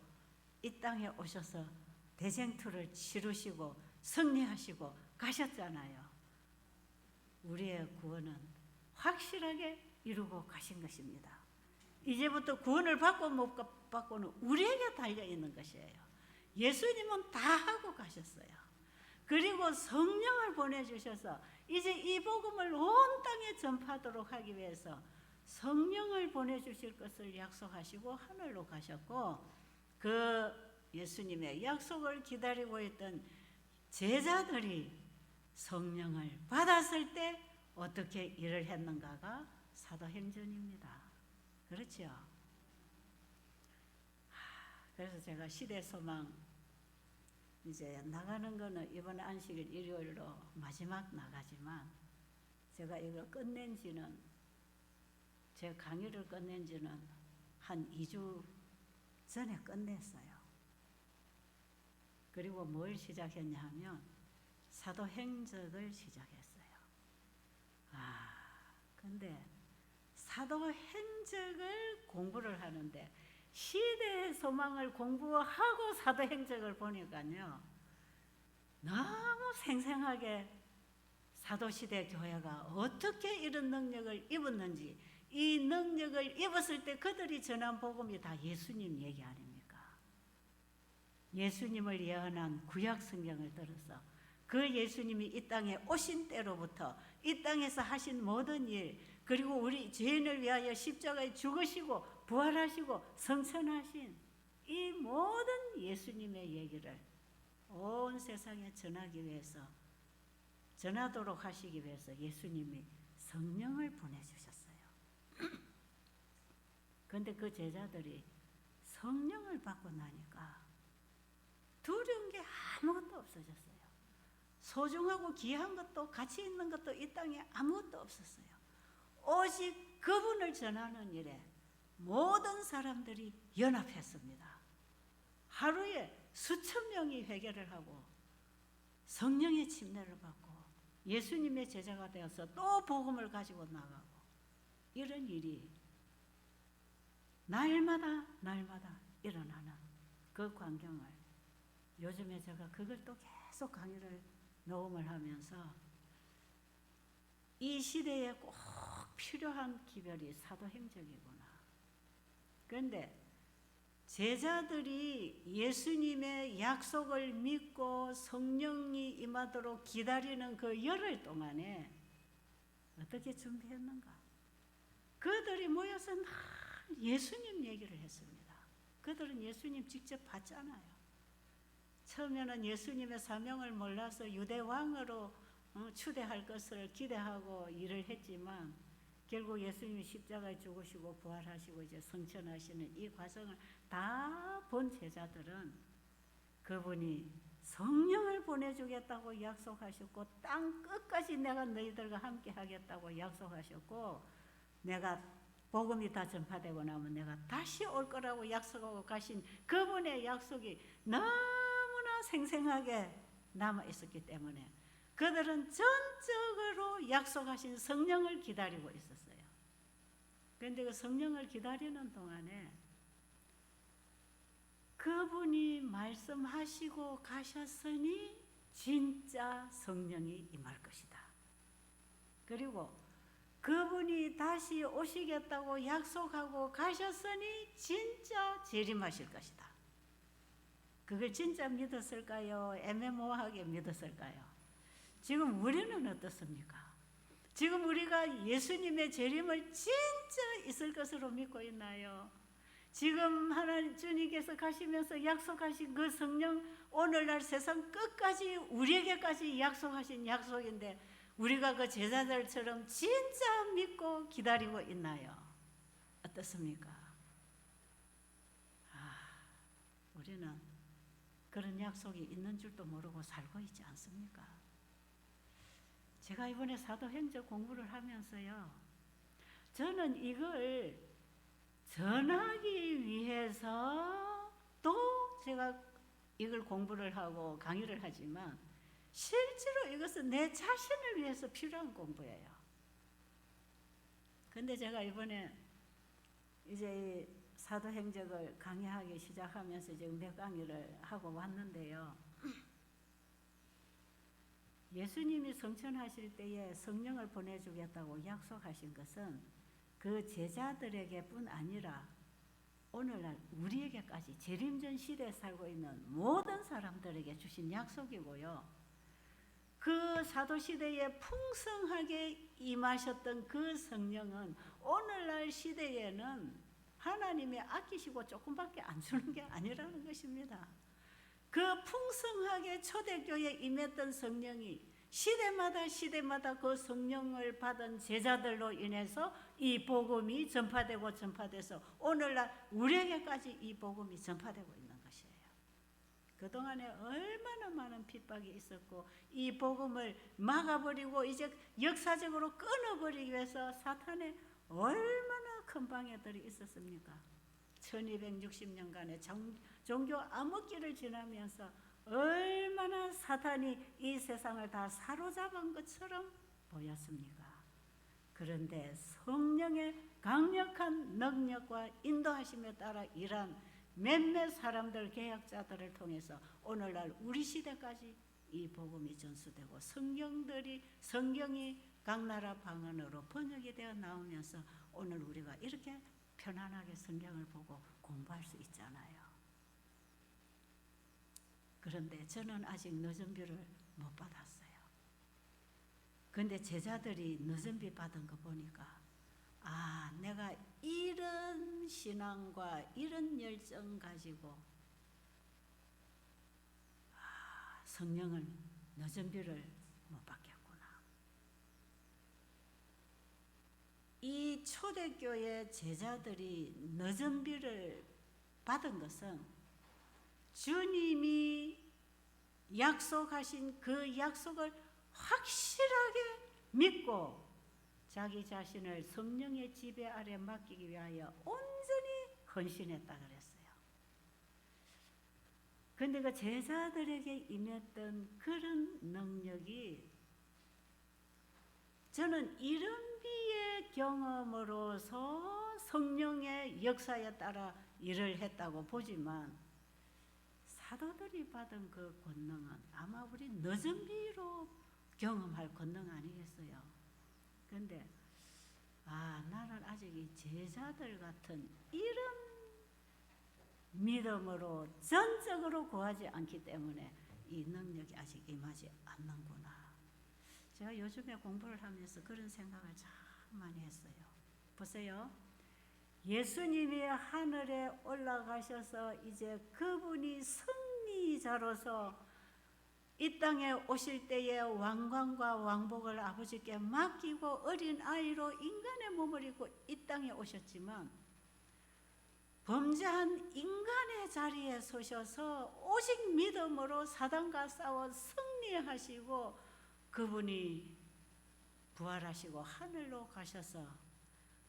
Speaker 1: 이 땅에 오셔서 대쟁투를 치르시고 승리하시고 가셨잖아요. 우리의 구원은 확실하게 이루고 가신 것입니다. 이제부터 구원을 받고 못 받고는 우리에게 달려있는 것이에요. 예수님은 다 하고 가셨어요. 그리고 성령을 보내주셔서 이제 이 복음을 온 땅에 전파하도록 하기 위해서 성령을 보내주실 것을 약속하시고 하늘로 가셨고 그 예수님의 약속을 기다리고 있던 제자들이 성령을 받았을 때 어떻게 일을 했는가가 사도행전입니다. 그렇죠? 그래서 제가 시대소망 이제 나가는 거는 이번 안식일 일요일로 마지막 나가지만 제가 이걸 끝낸 지는 제 강의를 끝낸 지는 한 2주 전에 끝냈어요. 그리고 뭘 시작했냐 하면 사도행적을 시작했어요. 근데 사도행적을 공부를 하는데 시대의 소망을 공부하고 사도행적을 보니까요 너무 생생하게 사도시대 교회가 어떻게 이런 능력을 입었는지 이 능력을 입었을 때 그들이 전한 복음이 다 예수님 얘기 아닙니까? 예수님을 예언한 구약 성경을 들어서 그 예수님이 이 땅에 오신 때로부터 이 땅에서 하신 모든 일 그리고 우리 죄인을 위하여 십자가에 죽으시고 부활하시고 성천하신 이 모든 예수님의 얘기를 온 세상에 전하기 위해서 전하도록 하시기 위해서 예수님이 성령을 보내주셨어요. 그런데 그 제자들이 성령을 받고 나니까 두려운 게 아무것도 없어졌어요. 소중하고 귀한 것도 가치 있는 것도 이 땅에 아무것도 없었어요. 오직 그분을 전하는 일에 모든 사람들이 연합했습니다. 하루에 수천 명이 회개를 하고 성령의 침례를 받고 예수님의 제자가 되어서 또 복음을 가지고 나가고 이런 일이 날마다 일어나는 그 광경을 요즘에 제가 그걸 또 계속 강의를 녹음을 하면서 이 시대에 꼭 필요한 기별이 사도행적이구나. 그런데 제자들이 예수님의 약속을 믿고 성령이 임하도록 기다리는 그 열흘 동안에 어떻게 준비했는가? 그들이 모여서 늘 예수님 얘기를 했습니다. 그들은 예수님 직접 봤잖아요. 처음에는 예수님의 사명을 몰라서 유대 왕으로 추대할 것을 기대하고 일을 했지만 결국 예수님이 십자가에 죽으시고 부활하시고 이제 성천하시는 이 과정을 다 본 제자들은 그분이 성령을 보내주겠다고 약속하셨고 땅 끝까지 내가 너희들과 함께 하겠다고 약속하셨고 내가 복음이 다 전파되고 나면 내가 다시 올 거라고 약속하고 가신 그분의 약속이 너무나 생생하게 남아 있었기 때문에 그들은 전적으로 약속하신 성령을 기다리고 있었어요. 그런데 그 성령을 기다리는 동안에 그분이 말씀하시고 가셨으니 진짜 성령이 임할 것이다. 그리고 그분이 다시 오시겠다고 약속하고 가셨으니 진짜 재림하실 것이다. 그걸 진짜 믿었을까요? 애매모호하게 믿었을까요? 지금 우리는 어떻습니까? 지금 우리가 예수님의 재림을 진짜 있을 것으로 믿고 있나요? 지금 하나님 주님께서 가시면서 약속하신 그 성령, 오늘날 세상 끝까지 우리에게까지 약속하신 약속인데 우리가 그 제자들처럼 진짜 믿고 기다리고 있나요? 어떻습니까? 우리는 그런 약속이 있는 줄도 모르고 살고 있지 않습니까? 제가 이번에 사도행전 공부를 하면서요, 저는 이걸 전하기 위해서 또 제가 이걸 공부를 하고 강의를 하지만 실제로 이것은 내 자신을 위해서 필요한 공부예요. 근데 제가 이번에 이제 사도행전을 강의하기 시작하면서 지금 몇 강의를 하고 왔는데요. 예수님이 성천하실 때에 성령을 보내주겠다고 약속하신 것은 그 제자들에게뿐 아니라 오늘날 우리에게까지 재림전 시대에 살고 있는 모든 사람들에게 주신 약속이고요. 그 사도시대에 풍성하게 임하셨던 그 성령은 오늘날 시대에는 하나님이 아끼시고 조금밖에 안 주는 게 아니라는 것입니다. 그 풍성하게 초대교회에 임했던 성령이 시대마다 그 성령을 받은 제자들로 인해서 이 복음이 전파돼서 오늘날 우리에게까지 이 복음이 전파되고 있는 것이에요. 그동안에 얼마나 많은 핍박이 있었고 이 복음을 막아버리고 이제 역사적으로 끊어버리기 위해서 사탄의 얼마나 큰 방해들이 있었습니까? 1260년간의 종교 암흑기를 지나면서 얼마나 사탄이 이 세상을 다 사로잡은 것처럼 보였습니까? 그런데 성령의 강력한 능력과 인도하심에 따라 일한 몇몇 사람들, 개혁자들을 통해서 오늘날 우리 시대까지 이 복음이 전수되고 성경이 각 나라 방언으로 번역이 되어 나오면서 오늘 우리가 이렇게 편안하게 성경을 보고 공부할 수 있잖아요. 그런데 저는 아직 늦은비를 못 받았어요. 그런데 제자들이 늦은비 받은 거 보니까 내가 이런 신앙과 이런 열정 가지고 성령을 늦은비를 못 받겠구나. 이 초대교회 제자들이 늦은비를 받은 것은 주님이 약속하신 그 약속을 확실하게 믿고 자기 자신을 성령의 지배 아래 맡기기 위하여 온전히 헌신했다 그랬어요. 그런데 그 제자들에게 임했던 그런 능력이 저는 이른비의 경험으로서 성령의 역사에 따라 일을 했다고 보지만 사도들이 받은 그 권능은 아마 우리 늦은비로 경험할 권능 아니겠어요? 그런데 나는 아직 이 제자들 같은 이런 믿음으로 전적으로 구하지 않기 때문에 이 능력이 아직 임하지 않는구나. 제가 요즘에 공부를 하면서 그런 생각을 참 많이 했어요. 보세요. 예수님이 하늘에 올라가셔서 이제 그분이 승리자로서 이 땅에 오실 때에 왕관과 왕복을 아버지께 맡기고 어린 아이로 인간의 몸을 입고 이 땅에 오셨지만 범죄한 인간의 자리에 서셔서 오직 믿음으로 사단과 싸워 승리하시고 그분이 부활하시고 하늘로 가셔서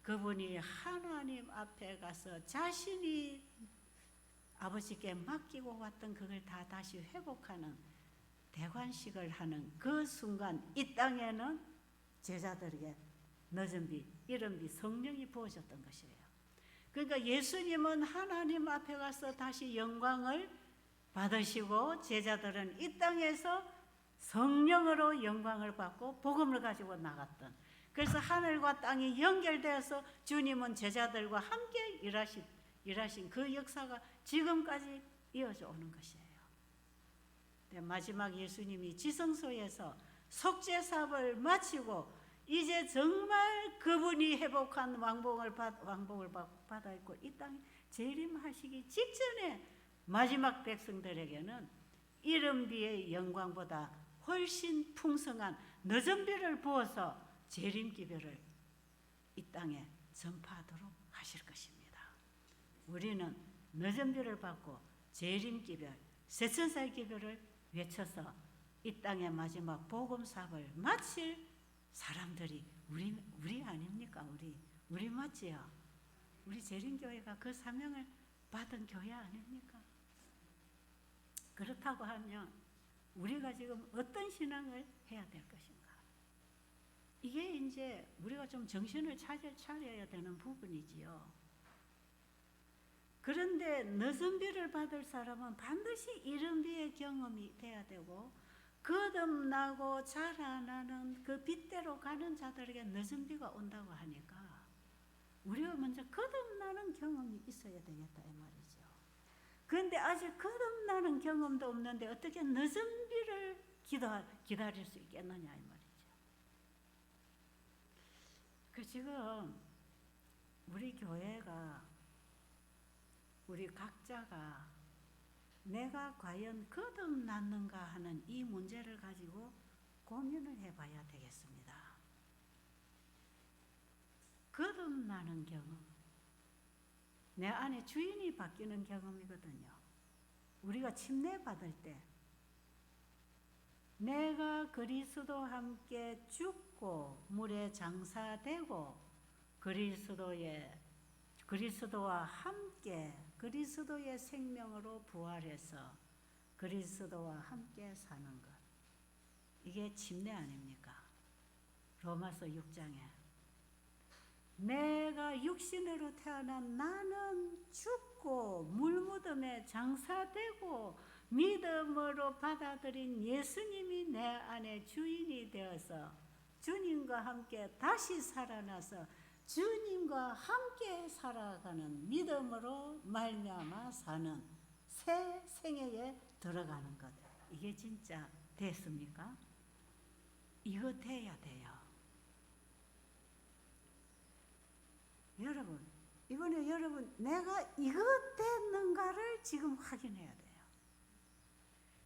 Speaker 1: 그분이 하나님 앞에 가서 자신이 아버지께 맡기고 왔던 그걸 다 다시 회복하는 대관식을 하는 그 순간 이 땅에는 제자들에게 늦은 빛, 이른 빛, 성령이 부어졌던 것이에요. 그러니까 예수님은 하나님 앞에 가서 다시 영광을 받으시고 제자들은 이 땅에서 성령으로 영광을 받고 복음을 가지고 나갔던, 그래서 하늘과 땅이 연결되어서 주님은 제자들과 함께 일하신 그 역사가 지금까지 이어져 오는 것이에요. 마지막 예수님이 지성소에서 속죄사업을 마치고 이제 정말 그분이 회복한 왕복을 받아 있고 이 땅에 재림하시기 직전에 마지막 백성들에게는 이른 비의 영광보다 훨씬 풍성한 늦은 비를 부어서 재림 기별을 이 땅에 전파하도록 하실 것입니다. 우리는 늦은 비를 받고 재림 기별, 새천살 기별을 외쳐서 이 땅의 마지막 복음 사업을 마칠 사람들이 우리 아닙니까? 우리 맞지요? 우리 재림교회가 그 사명을 받은 교회 아닙니까? 그렇다고 하면 우리가 지금 어떤 신앙을 해야 될 것인가? 이게 이제 우리가 좀 정신을 차려야 되는 부분이지요. 그런데 늦은 비를 받을 사람은 반드시 이른 비의 경험이 돼야 되고, 거듭나고 자라나는 그 빛대로 가는 자들에게 늦은 비가 온다고 하니까 우리가 먼저 거듭나는 경험이 있어야 되겠다 이 말이죠. 그런데 아직 거듭나는 경험도 없는데 어떻게 늦은 비를 기다릴 수 있겠느냐 이 말이죠. 그 지금 우리 교회가, 우리 각자가 내가 과연 거듭났는가 하는 이 문제를 가지고 고민을 해봐야 되겠습니다. 거듭나는 경험, 내 안에 주인이 바뀌는 경험이거든요. 우리가 침례받을 때 내가 그리스도와 함께 죽고 물에 장사되고 그리스도와 함께 그리스도의 생명으로 부활해서 그리스도와 함께 사는 것, 이게 침례 아닙니까? 로마서 6장에 내가 육신으로 태어난 나는 죽고 물무덤에 장사되고 믿음으로 받아들인 예수님이 내 안에 주인이 되어서 주님과 함께 다시 살아나서 주님과 함께 살아가는 믿음으로 말미암아 사는 새 생애에 들어가는 것, 이게 진짜 됐습니까? 이거 돼야 돼요. 여러분, 이번에 여러분 내가 이거 됐는가를 지금 확인해야 돼요.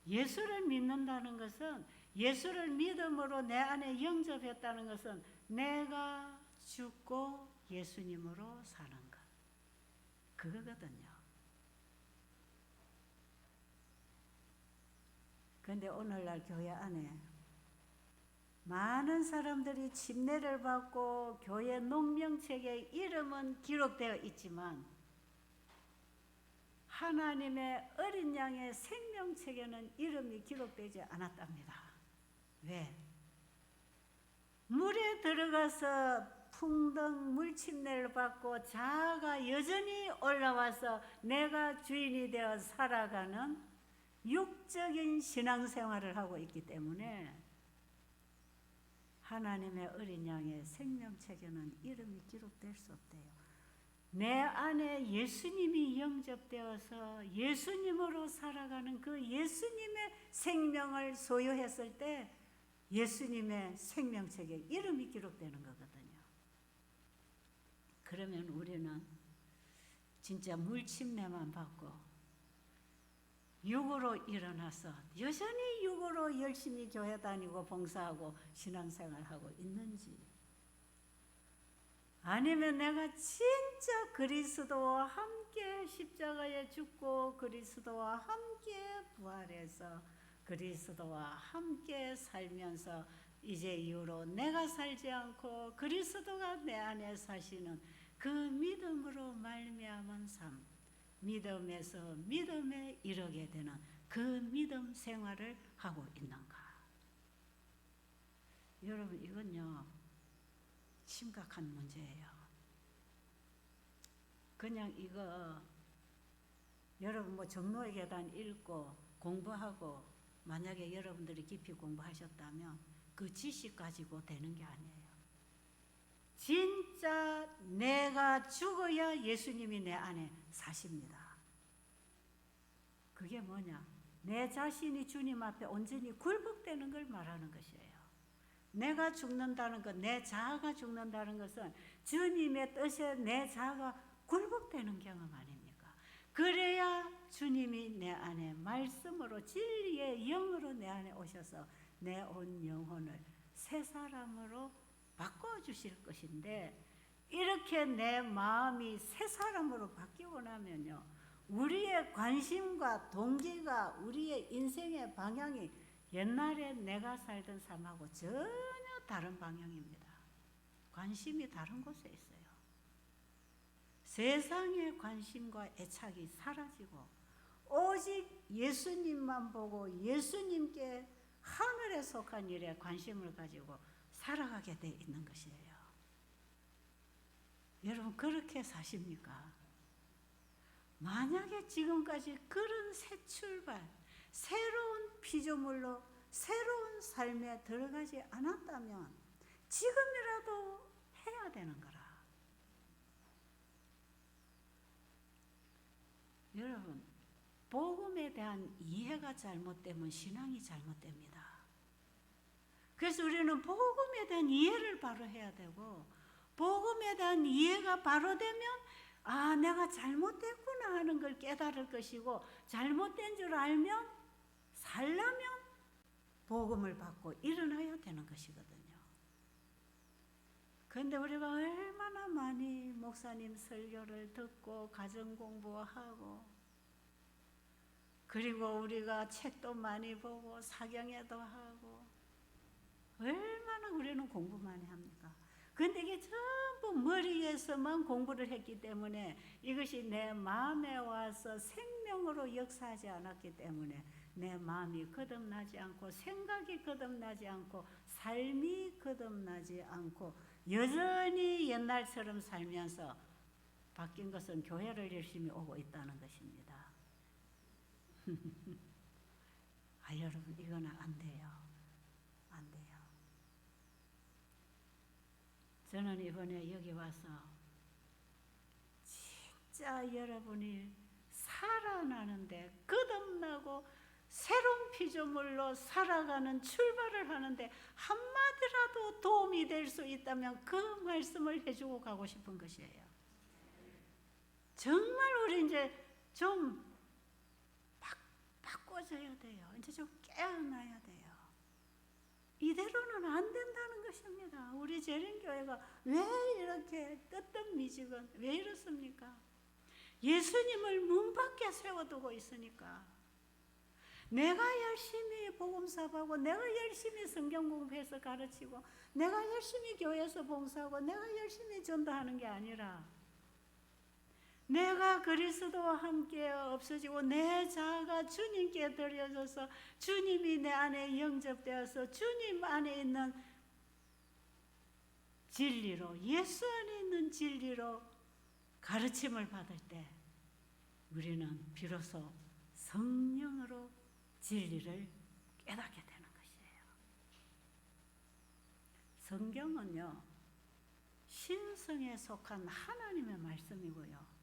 Speaker 1: 예수를 믿는다는 것은, 예수를 믿음으로 내 안에 영접했다는 것은 내가 죽고 예수님으로 사는 것, 그거거든요. 그런데 오늘날 교회 안에 많은 사람들이 침례를 받고 교회 농명책에 이름은 기록되어 있지만 하나님의 어린 양의 생명책에는 이름이 기록되지 않았답니다. 왜? 물에 들어가서 풍덩 물침례를 받고 자아가 여전히 올라와서 내가 주인이 되어 살아가는 육적인 신앙생활을 하고 있기 때문에 하나님의 어린 양의 생명책에는 이름이 기록될 수 없대요. 내 안에 예수님이 영접되어서 예수님으로 살아가는 그 예수님의 생명을 소유했을 때 예수님의 생명책에 이름이 기록되는 거거든요. 그러면 우리는 진짜 물침례만 받고 육으로 일어나서 여전히 육으로 열심히 교회 다니고 봉사하고 신앙생활하고 있는지, 아니면 내가 진짜 그리스도와 함께 십자가에 죽고 그리스도와 함께 부활해서 그리스도와 함께 살면서 이제 이후로 내가 살지 않고 그리스도가 내 안에 사시는 그 믿음으로 말미암은 삶, 믿음에서 믿음에 이르게 되는 그 믿음 생활을 하고 있는가? 여러분, 이건요 심각한 문제예요. 그냥 이거 여러분 뭐 정로의 계단 읽고 공부하고 만약에 여러분들이 깊이 공부하셨다면 그 지식 가지고 되는 게 아니에요. 진짜 내가 죽어야 예수님이 내 안에 사십니다. 그게 뭐냐? 내 자신이 주님 앞에 온전히 굴복되는 걸 말하는 것이에요. 내가 죽는다는 것, 내 자아가 죽는다는 것은 주님의 뜻에 내 자아가 굴복되는 경험 아닙니까? 그래야 주님이 내 안에 말씀으로 진리의 영으로 내 안에 오셔서 내 온 영혼을 새 사람으로 바꿔주실 것인데, 이렇게 내 마음이 새 사람으로 바뀌고 나면요, 우리의 관심과 동기가, 우리의 인생의 방향이 옛날에 내가 살던 삶하고 전혀 다른 방향입니다. 관심이 다른 곳에 있어요. 세상의 관심과 애착이 사라지고 오직 예수님만 보고 예수님께 하늘에 속한 일에 관심을 가지고 살아가게 돼 있는 것이에요. 여러분, 그렇게 사십니까? 만약에 지금까지 그런 새 출발, 새로운 피조물로 새로운 삶에 들어가지 않았다면 지금이라도 해야 되는 거라. 여러분, 복음에 대한 이해가 잘못되면 신앙이 잘못됩니다. 그래서 우리는 복음에 대한 이해를 바로 해야 되고, 복음에 대한 이해가 바로 되면 아, 내가 잘못됐구나 하는 걸 깨달을 것이고, 잘못된 줄 알면 살려면 복음을 받고 일어나야 되는 것이거든요. 그런데 우리가 얼마나 많이 목사님 설교를 듣고 가정 공부하고, 그리고 우리가 책도 많이 보고 사경회도 하고, 얼마나 우리는 공부 많이 합니까? 그런데 이게 전부 머리에서만 공부를 했기 때문에 이것이 내 마음에 와서 생명으로 역사하지 않았기 때문에 내 마음이 거듭나지 않고, 생각이 거듭나지 않고, 삶이 거듭나지 않고 여전히 옛날처럼 살면서 바뀐 것은 교회를 열심히 오고 있다는 것입니다. 아, 여러분, 이거는 안 돼요. 안 돼요. 저는 이번에 여기 와서 진짜 여러분이 살아나는데, 거듭나고 새로운 피조물로 살아가는 출발을 하는데 한마디라도 도움이 될 수 있다면 그 말씀을 해주고 가고 싶은 것이에요. 정말 우리 이제 좀 바꿔져야 돼요. 이제 좀 깨어나야 돼요. 이대로는 안 된다는 것입니다. 우리 재림교회가 왜 이렇게 뜨뜻미지근 왜 이렇습니까? 예수님을 문 밖에 세워두고 있으니까. 내가 열심히 복음사하고, 내가 열심히 성경 공부해서 가르치고, 내가 열심히 교회에서 봉사하고, 내가 열심히 전도하는 게 아니라 내가 그리스도와 함께 없어지고 내 자아가 주님께 드려져서 주님이 내 안에 영접되어서 주님 안에 있는 진리로, 예수 안에 있는 진리로 가르침을 받을 때 우리는 비로소 성령으로 진리를 깨닫게 되는 것이에요. 성경은요, 신성에 속한 하나님의 말씀이고요,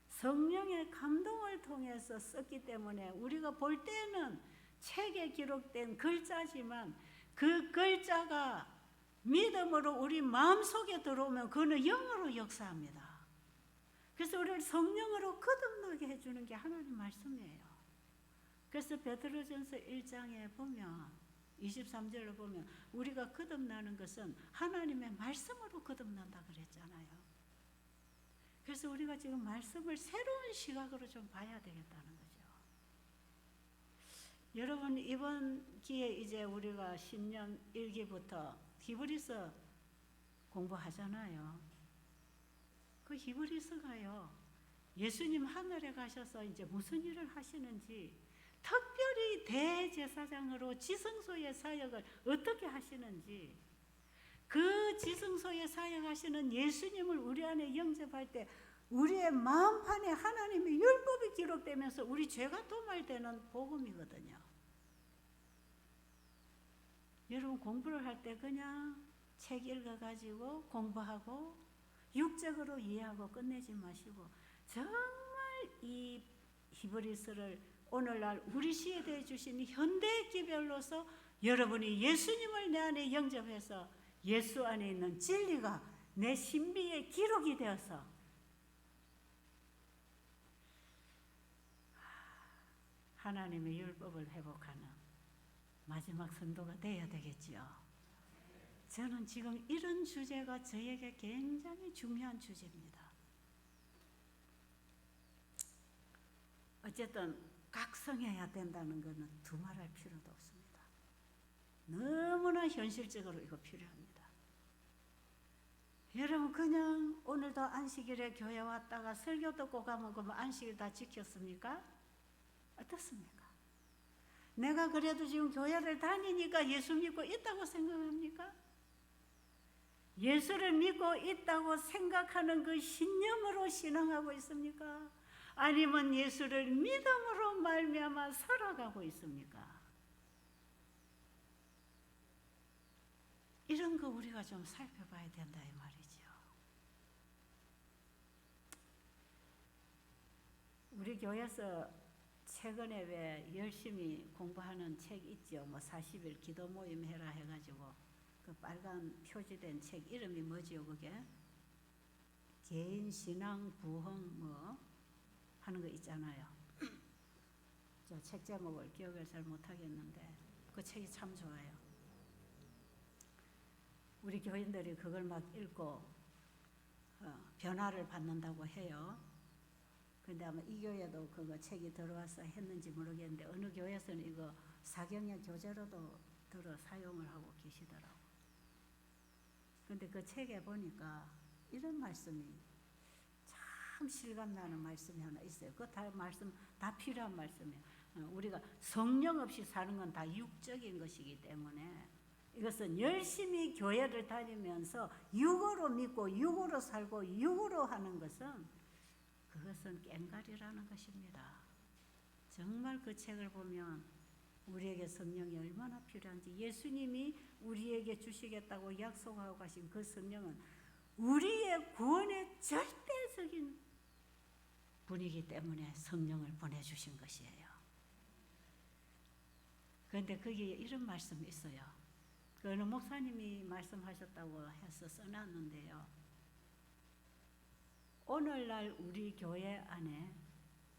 Speaker 1: 성령의 감동을 통해서 썼기 때문에 우리가 볼 때는 책에 기록된 글자지만 그 글자가 믿음으로 우리 마음속에 들어오면 그는 영으로 역사합니다. 그래서 우리를 성령으로 거듭나게 해주는 게 하나님 말씀이에요. 그래서 베드로전서 1장에 보면 23절을 보면 우리가 거듭나는 것은 하나님의 말씀으로 거듭난다 그랬잖아요. 그래서 우리가 지금 말씀을 새로운 시각으로 좀 봐야 되겠다는 거죠. 여러분, 이번 기회에 이제 우리가 신년 1기부터 히브리서 공부하잖아요. 그 히브리서가요, 예수님 하늘에 가셔서 이제 무슨 일을 하시는지, 특별히 대제사장으로 지성소의 사역을 어떻게 하시는지, 그 지성소에 사역하시는 예수님을 우리 안에 영접할 때 우리의 마음판에 하나님의 율법이 기록되면서 우리 죄가 도말되는 복음이거든요. 여러분 공부를 할 때 그냥 책 읽어가지고 공부하고 육적으로 이해하고 끝내지 마시고 정말 이 히브리서를 오늘날 우리 시대에 주신 현대 기별로서 여러분이 예수님을 내 안에 영접해서 예수 안에 있는 진리가 내 신비에 기록이 되어서 하나님의 율법을 회복하는 마지막 성도가 되어야 되겠지요. 저는 지금 이런 주제가 저에게 굉장히 중요한 주제입니다. 어쨌든 각성해야 된다는 것은 두말할 필요도 없습니다. 너무나 현실적으로 이거 필요합니다. 여러분 그냥 오늘도 안식일에 교회 왔다가 설교 듣고 가면 그럼 안식일 다 지켰습니까? 어떻습니까? 내가 그래도 지금 교회를 다니니까 예수 믿고 있다고 생각합니까? 예수를 믿고 있다고 생각하는 그 신념으로 신앙하고 있습니까? 아니면 예수를 믿음으로 말미암아 살아가고 있습니까? 이런 거 우리가 좀 살펴봐야 된다 이 말이죠. 우리 교회에서 최근에 왜 열심히 공부하는 책 있죠. 뭐 40일 기도 모임 해라 해가지고 그 빨간 표지된 책 이름이 뭐지요 그게? 개인 신앙 부흥 뭐 하는 거 있잖아요. 저 책 제목을 기억을 잘 못하겠는데 그 책이 참 좋아요. 우리 교인들이 그걸 막 읽고 변화를 받는다고 해요. 근데 아마 이 교회도 그거 책이 들어와서 했는지 모르겠는데 어느 교회에서는 이거 사경의 교재로도 들어 사용을 하고 계시더라고. 근데 그 책에 보니까 이런 말씀이 참 실감나는 말씀이 하나 있어요. 그 다 말씀 다 필요한 말씀이에요. 우리가 성령 없이 사는 건 다 육적인 것이기 때문에 이것은 열심히 교회를 다니면서 육으로 믿고 육으로 살고 육으로 하는 것은 그것은 꽹과리라는 것입니다. 정말 그 책을 보면 우리에게 성령이 얼마나 필요한지, 예수님이 우리에게 주시겠다고 약속하고 가신 그 성령은 우리의 구원의 절대적인 분이기 때문에 성령을 보내주신 것이에요. 그런데 거기에 이런 말씀이 있어요. 그 어느 목사님이 말씀하셨다고 해서 써놨는데요. 오늘날 우리 교회 안에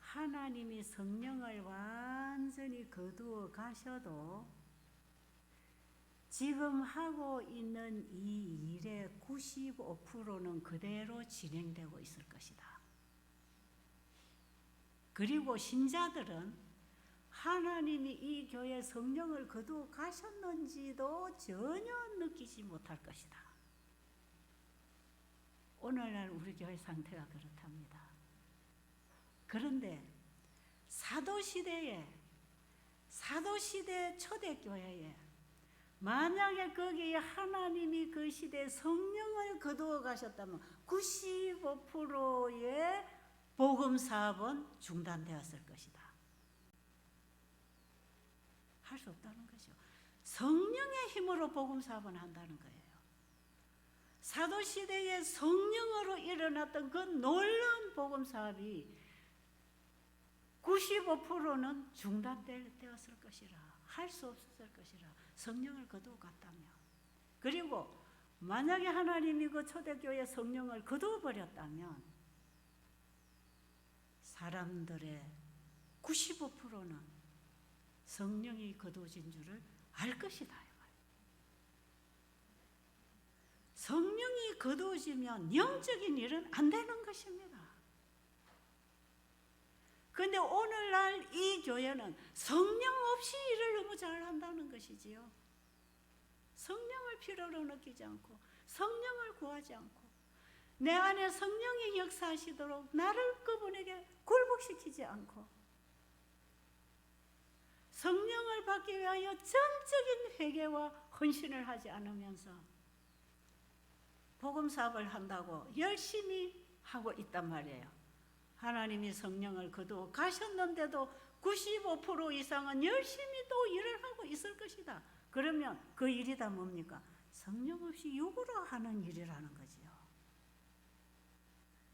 Speaker 1: 하나님이 성령을 완전히 거두어 가셔도 지금 하고 있는 이 일의 95%는 그대로 진행되고 있을 것이다. 그리고 신자들은 하나님이 이 교회에 성령을 거두어 가셨는지도 전혀 느끼지 못할 것이다. 오늘날 우리 교회 상태가 그렇답니다. 그런데 사도시대 초대교회에 만약에 거기에 하나님이 그 시대에 성령을 거두어 가셨다면 95%의 복음사업은 중단되었을 것이다. 할 수 없다는 거죠. 성령의 힘으로 복음사업은 한다는 거예요. 사도시대에 성령으로 일어났던 그 놀라운 복음사업이 95%는 중단되었을 것이라, 할 수 없었을 것이라, 성령을 거두어 갔다면. 그리고 만약에 하나님이 그 초대교회 성령을 거두어 버렸다면 사람들의 95%는 성령이 거두어진 줄을 알 것이다. 성령이 거두어지면 영적인 일은 안 되는 것입니다. 그런데 오늘날 이 교회는 성령 없이 일을 너무 잘한다는 것이지요. 성령을 필요로 느끼지 않고 성령을 구하지 않고 내 안에 성령이 역사하시도록 나를 그분에게 굴복시키지 않고 성령을 받기 위하여 전적인 회개와 헌신을 하지 않으면서 복음 사업을 한다고 열심히 하고 있단 말이에요. 하나님이 성령을 거두어 가셨는데도 95% 이상은 열심히 또 일을 하고 있을 것이다. 그러면 그 일이 다 뭡니까? 성령 없이 육으로 하는 일이라는 거지요.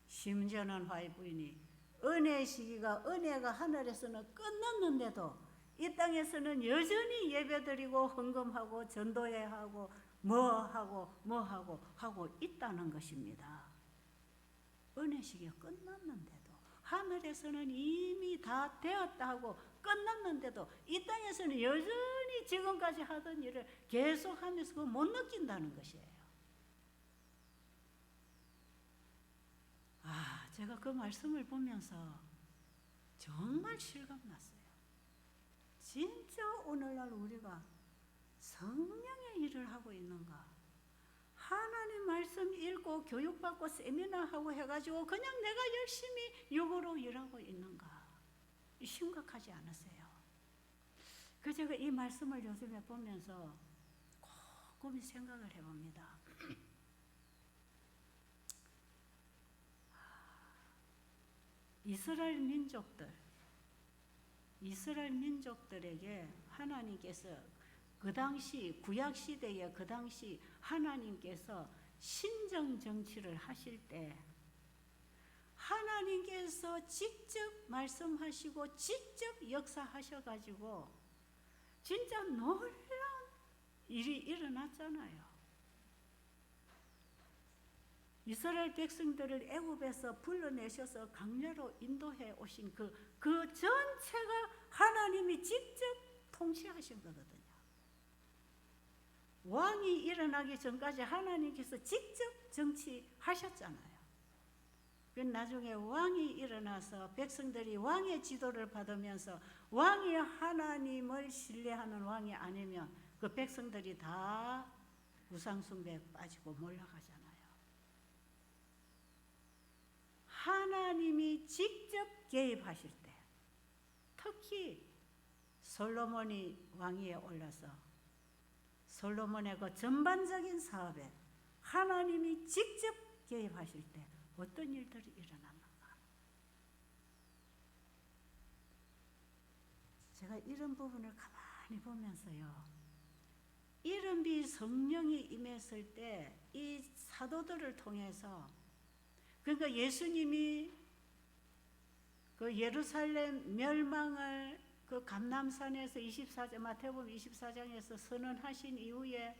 Speaker 1: 심지어는 화해 부인이 은혜의 시기가 은혜가 하늘에서는 끝났는데도 이 땅에서는 여전히 예배드리고 헌금하고 전도회하고 하고 있다는 것입니다. 은혜 시기가 끝났는데도 하늘에서는 이미 다 되었다 하고 끝났는데도 이 땅에서는 여전히 지금까지 하던 일을 계속하면서 그거 못 느낀다는 것이에요. 제가 그 말씀을 보면서 정말 실감났어요. 진짜 오늘날 우리가 성령의 일을 하고 있는가? 하나님 말씀 읽고 교육받고 세미나하고 해가지고 그냥 내가 열심히 육으로 일하고 있는가? 심각하지 않으세요? 그 제가 이 말씀을 요즘에 보면서 곰곰이 생각을 해봅니다. 이스라엘 민족들에게 하나님께서 그 당시 구약 시대에 그 당시 하나님께서 신정 정치를 하실 때 하나님께서 직접 말씀하시고 직접 역사하셔가지고 진짜 놀라운 일이 일어났잖아요. 이스라엘 백성들을 애굽에서 불러내셔서 강야로 인도해 오신 그 전체가 하나님이 직접 통치하신 거거든요. 왕이 일어나기 전까지 하나님께서 직접 정치하셨잖아요. 나중에 왕이 일어나서 백성들이 왕의 지도를 받으면서 왕이 하나님을 신뢰하는 왕이 아니면 그 백성들이 다 우상숭배에 빠지고 몰락하잖아요. 하나님이 직접 개입하실 때, 특히 솔로몬이 왕위에 올라서 솔로몬의 그 전반적인 사업에 하나님이 직접 개입하실 때 어떤 일들이 일어났는가? 제가 이런 부분을 가만히 보면서요, 이른비 성령이 임했을 때 이 사도들을 통해서, 그러니까 예수님이 그 예루살렘 멸망을 그 감람산에서 24장 마태복음 24장에서 선언하신 이후에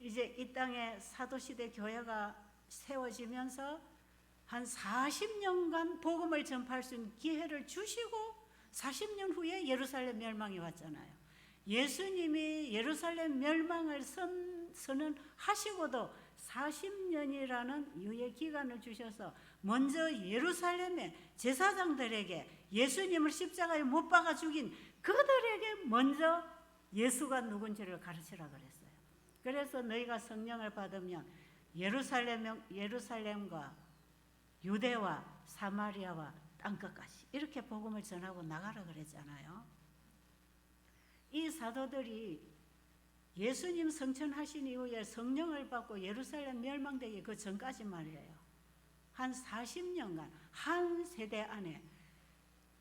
Speaker 1: 이제 이 땅에 사도시대 교회가 세워지면서 한 40년간 복음을 전파할 수 있는 기회를 주시고 40년 후에 예루살렘 멸망이 왔잖아요. 예수님이 예루살렘 멸망을 선언하시고도 40년이라는 유예 기간을 주셔서 먼저 예루살렘의 제사장들에게 예수님을 십자가에 못 박아 죽인 그들에게 먼저 예수가 누군지를 가르치라 그랬어요. 그래서 너희가 성령을 받으면 예루살렘과 유대와 사마리아와 땅끝까지 이렇게 복음을 전하고 나가라 그랬잖아요. 이 사도들이 예수님 성천하신 이후에 성령을 받고 예루살렘 멸망되기 그 전까지 말이에요. 한 40년간 한 세대 안에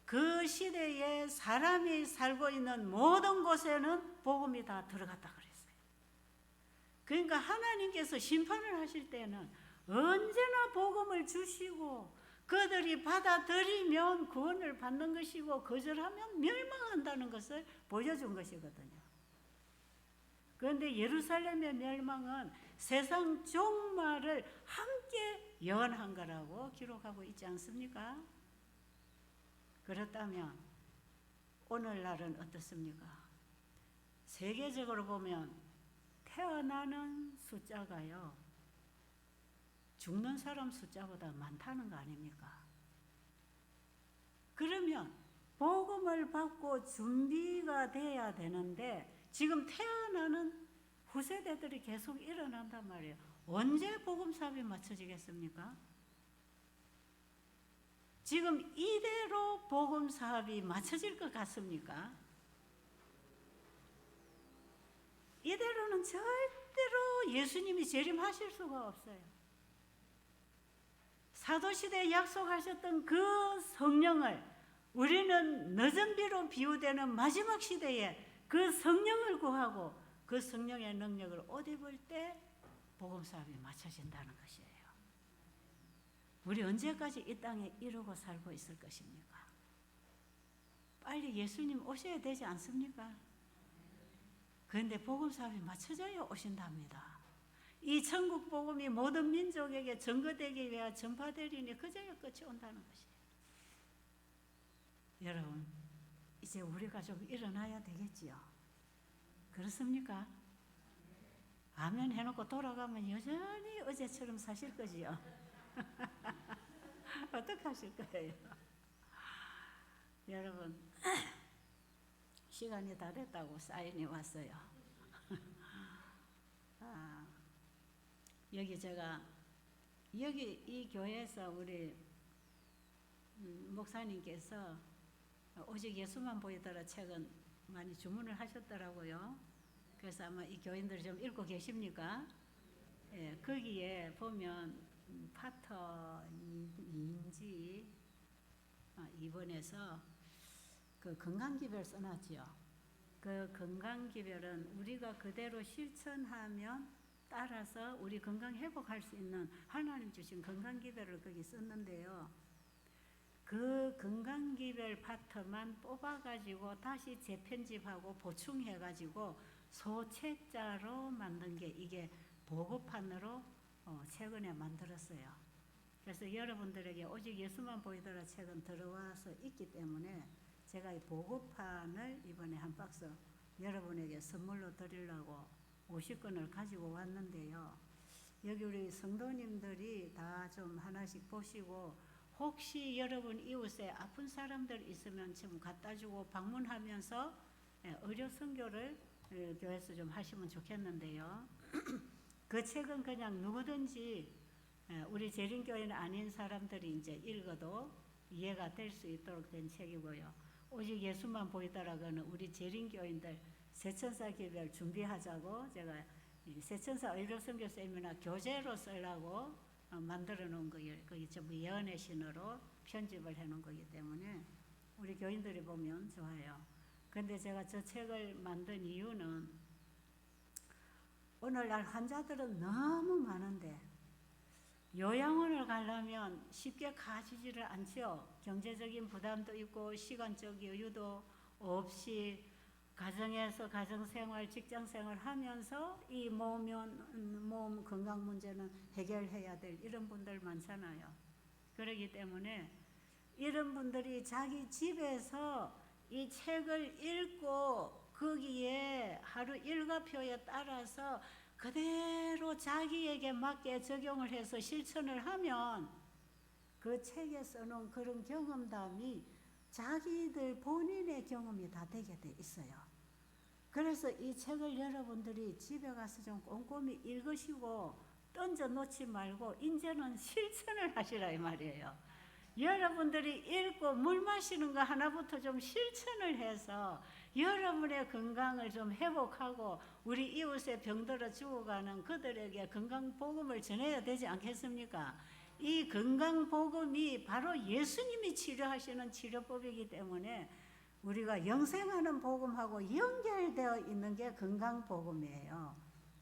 Speaker 1: 그 시대에 사람이 살고 있는 모든 곳에는 복음이 다 들어갔다 그랬어요. 그러니까 하나님께서 심판을 하실 때는 언제나 복음을 주시고 그들이 받아들이면 구원을 받는 것이고 거절하면 멸망한다는 것을 보여준 것이거든요. 그런데 예루살렘의 멸망은 세상 종말을 함께 예언한 거라고 기록하고 있지 않습니까? 그렇다면 오늘날은 어떻습니까? 세계적으로 보면 태어나는 숫자가요, 죽는 사람 숫자보다 많다는 거 아닙니까? 그러면 복음을 받고 준비가 돼야 되는데 지금 태어나는 후세대들이 계속 일어난단 말이에요. 언제 복음 사업이 맞춰지겠습니까? 지금 이대로 복음 사업이 맞춰질 것 같습니까? 이대로는 절대로 예수님이 재림하실 수가 없어요. 사도시대에 약속하셨던 그 성령을 우리는 늦은 비로 비유되는 마지막 시대에 그 성령을 구하고 그 성령의 능력을 옷 입을 때 복음사업이 맞춰진다는 것이에요. 우리 언제까지 이 땅에 이러고 살고 있을 것입니까? 빨리 예수님 오셔야 되지 않습니까? 그런데 복음사업이 맞춰져야 오신답니다. 이 천국 복음이 모든 민족에게 전거되기 위해 전파되리니 그저야 끝이 온다는 것이에요. 여러분, 이제 우리가 좀 일어나야 되겠지요. 그렇습니까? 아멘 해놓고 돌아가면 여전히 어제처럼 사실 거지요. 어떻게 하실 거예요? 여러분, 시간이 다 됐다고 사인이 왔어요. 여기 이 교회에서 우리 목사님께서 오직 예수만 보이더라 책은 많이 주문을 하셨더라고요. 그래서 아마 이 교인들이 좀 읽고 계십니까? 예, 거기에 보면 파터 2인지 2번에서 그 건강기별 써놨지요. 그 건강기별은 우리가 그대로 실천하면 따라서 우리 건강 회복할 수 있는 하나님 주신 건강기별을 거기 썼는데요. 그 건강기별 파트만 뽑아가지고 다시 재편집하고 보충해가지고 소책자로 만든 게 이게 보고판으로 최근에 만들었어요. 그래서 여러분들에게 오직 예수만 보이더라 책은 들어와서 있기 때문에 제가 이 보고판을 이번에 한 박스 여러분에게 선물로 드리려고 50권을 가지고 왔는데요. 여기 우리 성도님들이 다 좀 하나씩 보시고 혹시 여러분 이웃에 아픈 사람들 있으면 좀 갖다 주고 방문하면서 의료 선교를 교회에서 좀 하시면 좋겠는데요. 그 책은 그냥 누구든지 우리 재림교회는 아닌 사람들이 이제 읽어도 이해가 될 수 있도록 된 책이고요. 오직 예수만 보이더라고는 우리 재림교인들 세천사 기별 준비하자고 제가 세천사 의료 선교 세미나 교재로 쓰려고 만들어 놓은 거예요. 그게 전부 예언의 신으로 편집을 해 놓은 거기 때문에 우리 교인들이 보면 좋아요. 근데 제가 저 책을 만든 이유는 오늘날 환자들은 너무 많은데 요양원을 가려면 쉽게 가지지를 않죠. 경제적인 부담도 있고 시간적 여유도 없이 가정에서 가정생활, 직장생활 하면서 이 몸 건강 문제는 해결해야 될 이런 분들 많잖아요. 그렇기 때문에 이런 분들이 자기 집에서 이 책을 읽고 거기에 하루 일과표에 따라서 그대로 자기에게 맞게 적용을 해서 실천을 하면 그 책에 써놓은 그런 경험담이 자기들 본인의 경험이 다 되게 돼 있어요. 그래서 이 책을 여러분들이 집에 가서 좀 꼼꼼히 읽으시고 던져 놓지 말고 이제는 실천을 하시라 이 말이에요. 여러분들이 읽고 물 마시는 거 하나부터 좀 실천을 해서 여러분의 건강을 좀 회복하고 우리 이웃에 병들어 죽어가는 그들에게 건강복음을 전해야 되지 않겠습니까? 이 건강복음이 바로 예수님이 치료하시는 치료법이기 때문에 우리가 영생하는 복음하고 연결되어 있는 게 건강복음이에요.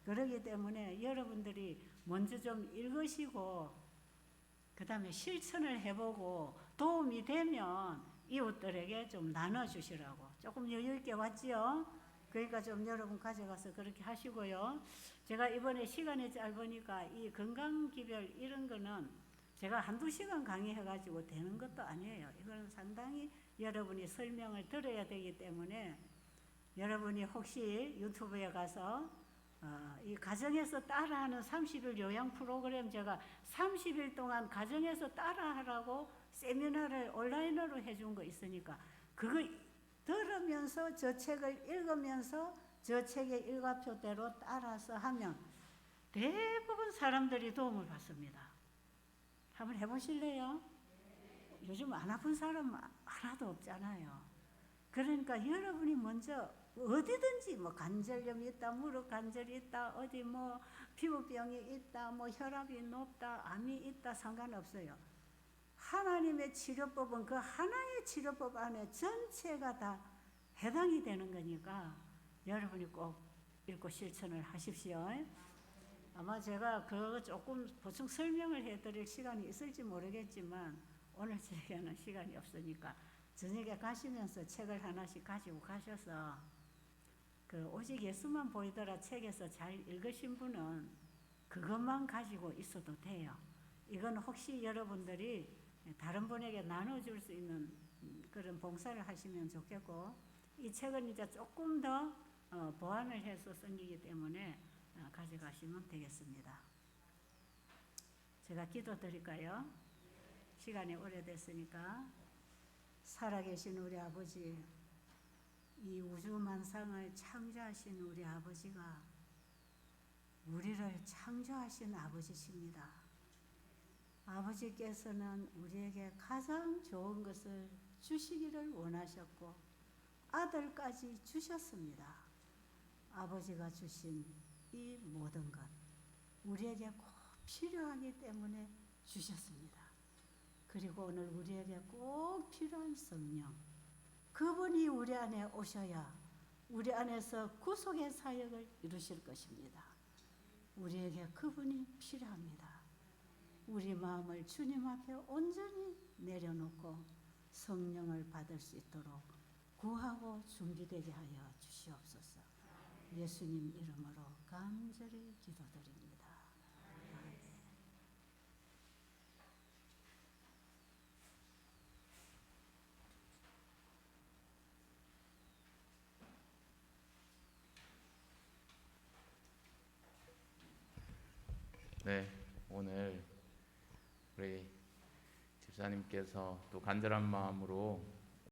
Speaker 1: 그렇기 때문에 여러분들이 먼저 좀 읽으시고 그 다음에 실천을 해보고 도움이 되면 이웃들에게 좀 나눠주시라고. 조금 여유있게 왔지요? 그러니까 좀 여러분 가져가서 그렇게 하시고요. 제가 이번에 시간이 짧으니까 이 건강기별 이런 거는 제가 한두 시간 강의해가지고 되는 것도 아니에요. 이거는 상당히 여러분이 설명을 들어야 되기 때문에 여러분이 혹시 유튜브에 가서 이 가정에서 따라하는 30일 요양 프로그램 제가 30일 동안 가정에서 따라하라고 세미나를 온라인으로 해준 거 있으니까 그거 들으면서 저 책을 읽으면서 저 책의 일과표대로 따라서 하면 대부분 사람들이 도움을 받습니다. 한번 해보실래요? 요즘 안 아픈 사람 하나도 없잖아요. 그러니까 여러분이 먼저 어디든지 뭐 관절염이 있다, 무릎 관절이 있다, 어디 뭐 피부병이 있다, 뭐 혈압이 높다, 암이 있다, 상관없어요. 하나님의 치료법은 그 하나의 치료법 안에 전체가 다 해당이 되는 거니까 여러분이 꼭 읽고 실천을 하십시오. 아마 제가 그거 조금 보충 설명을 해드릴 시간이 있을지 모르겠지만 오늘 저에게는 시간이 없으니까 저녁에 가시면서 책을 하나씩 가지고 가셔서 그 오직 예수만 보이더라 책에서 잘 읽으신 분은 그것만 가지고 있어도 돼요. 이건 혹시 여러분들이 다른 분에게 나눠줄 수 있는 그런 봉사를 하시면 좋겠고, 이 책은 이제 조금 더 보완을 해서 쓴기기 때문에 가져가시면 되겠습니다. 제가 기도드릴까요? 시간이 오래됐으니까. 살아계신 우리 아버지, 이 우주만상을 창조하신 우리 아버지가 우리를 창조하신 아버지십니다. 아버지께서는 우리에게 가장 좋은 것을 주시기를 원하셨고 아들까지 주셨습니다. 아버지가 주신 이 모든 것 우리에게 꼭 필요하기 때문에 주셨습니다. 그리고 오늘 우리에게 꼭 필요한 성령, 그분이 우리 안에 오셔야 우리 안에서 구속의 사역을 이루실 것입니다. 우리에게 그분이 필요합니다. 우리 마음을 주님 앞에 온전히 내려놓고 성령을 받을 수 있도록 구하고 준비되게 하여 주시옵소서. 예수님 이름으로 간절히 기도드립니다. 아멘.
Speaker 2: 네, 오늘 우리 집사님께서 또 간절한 마음으로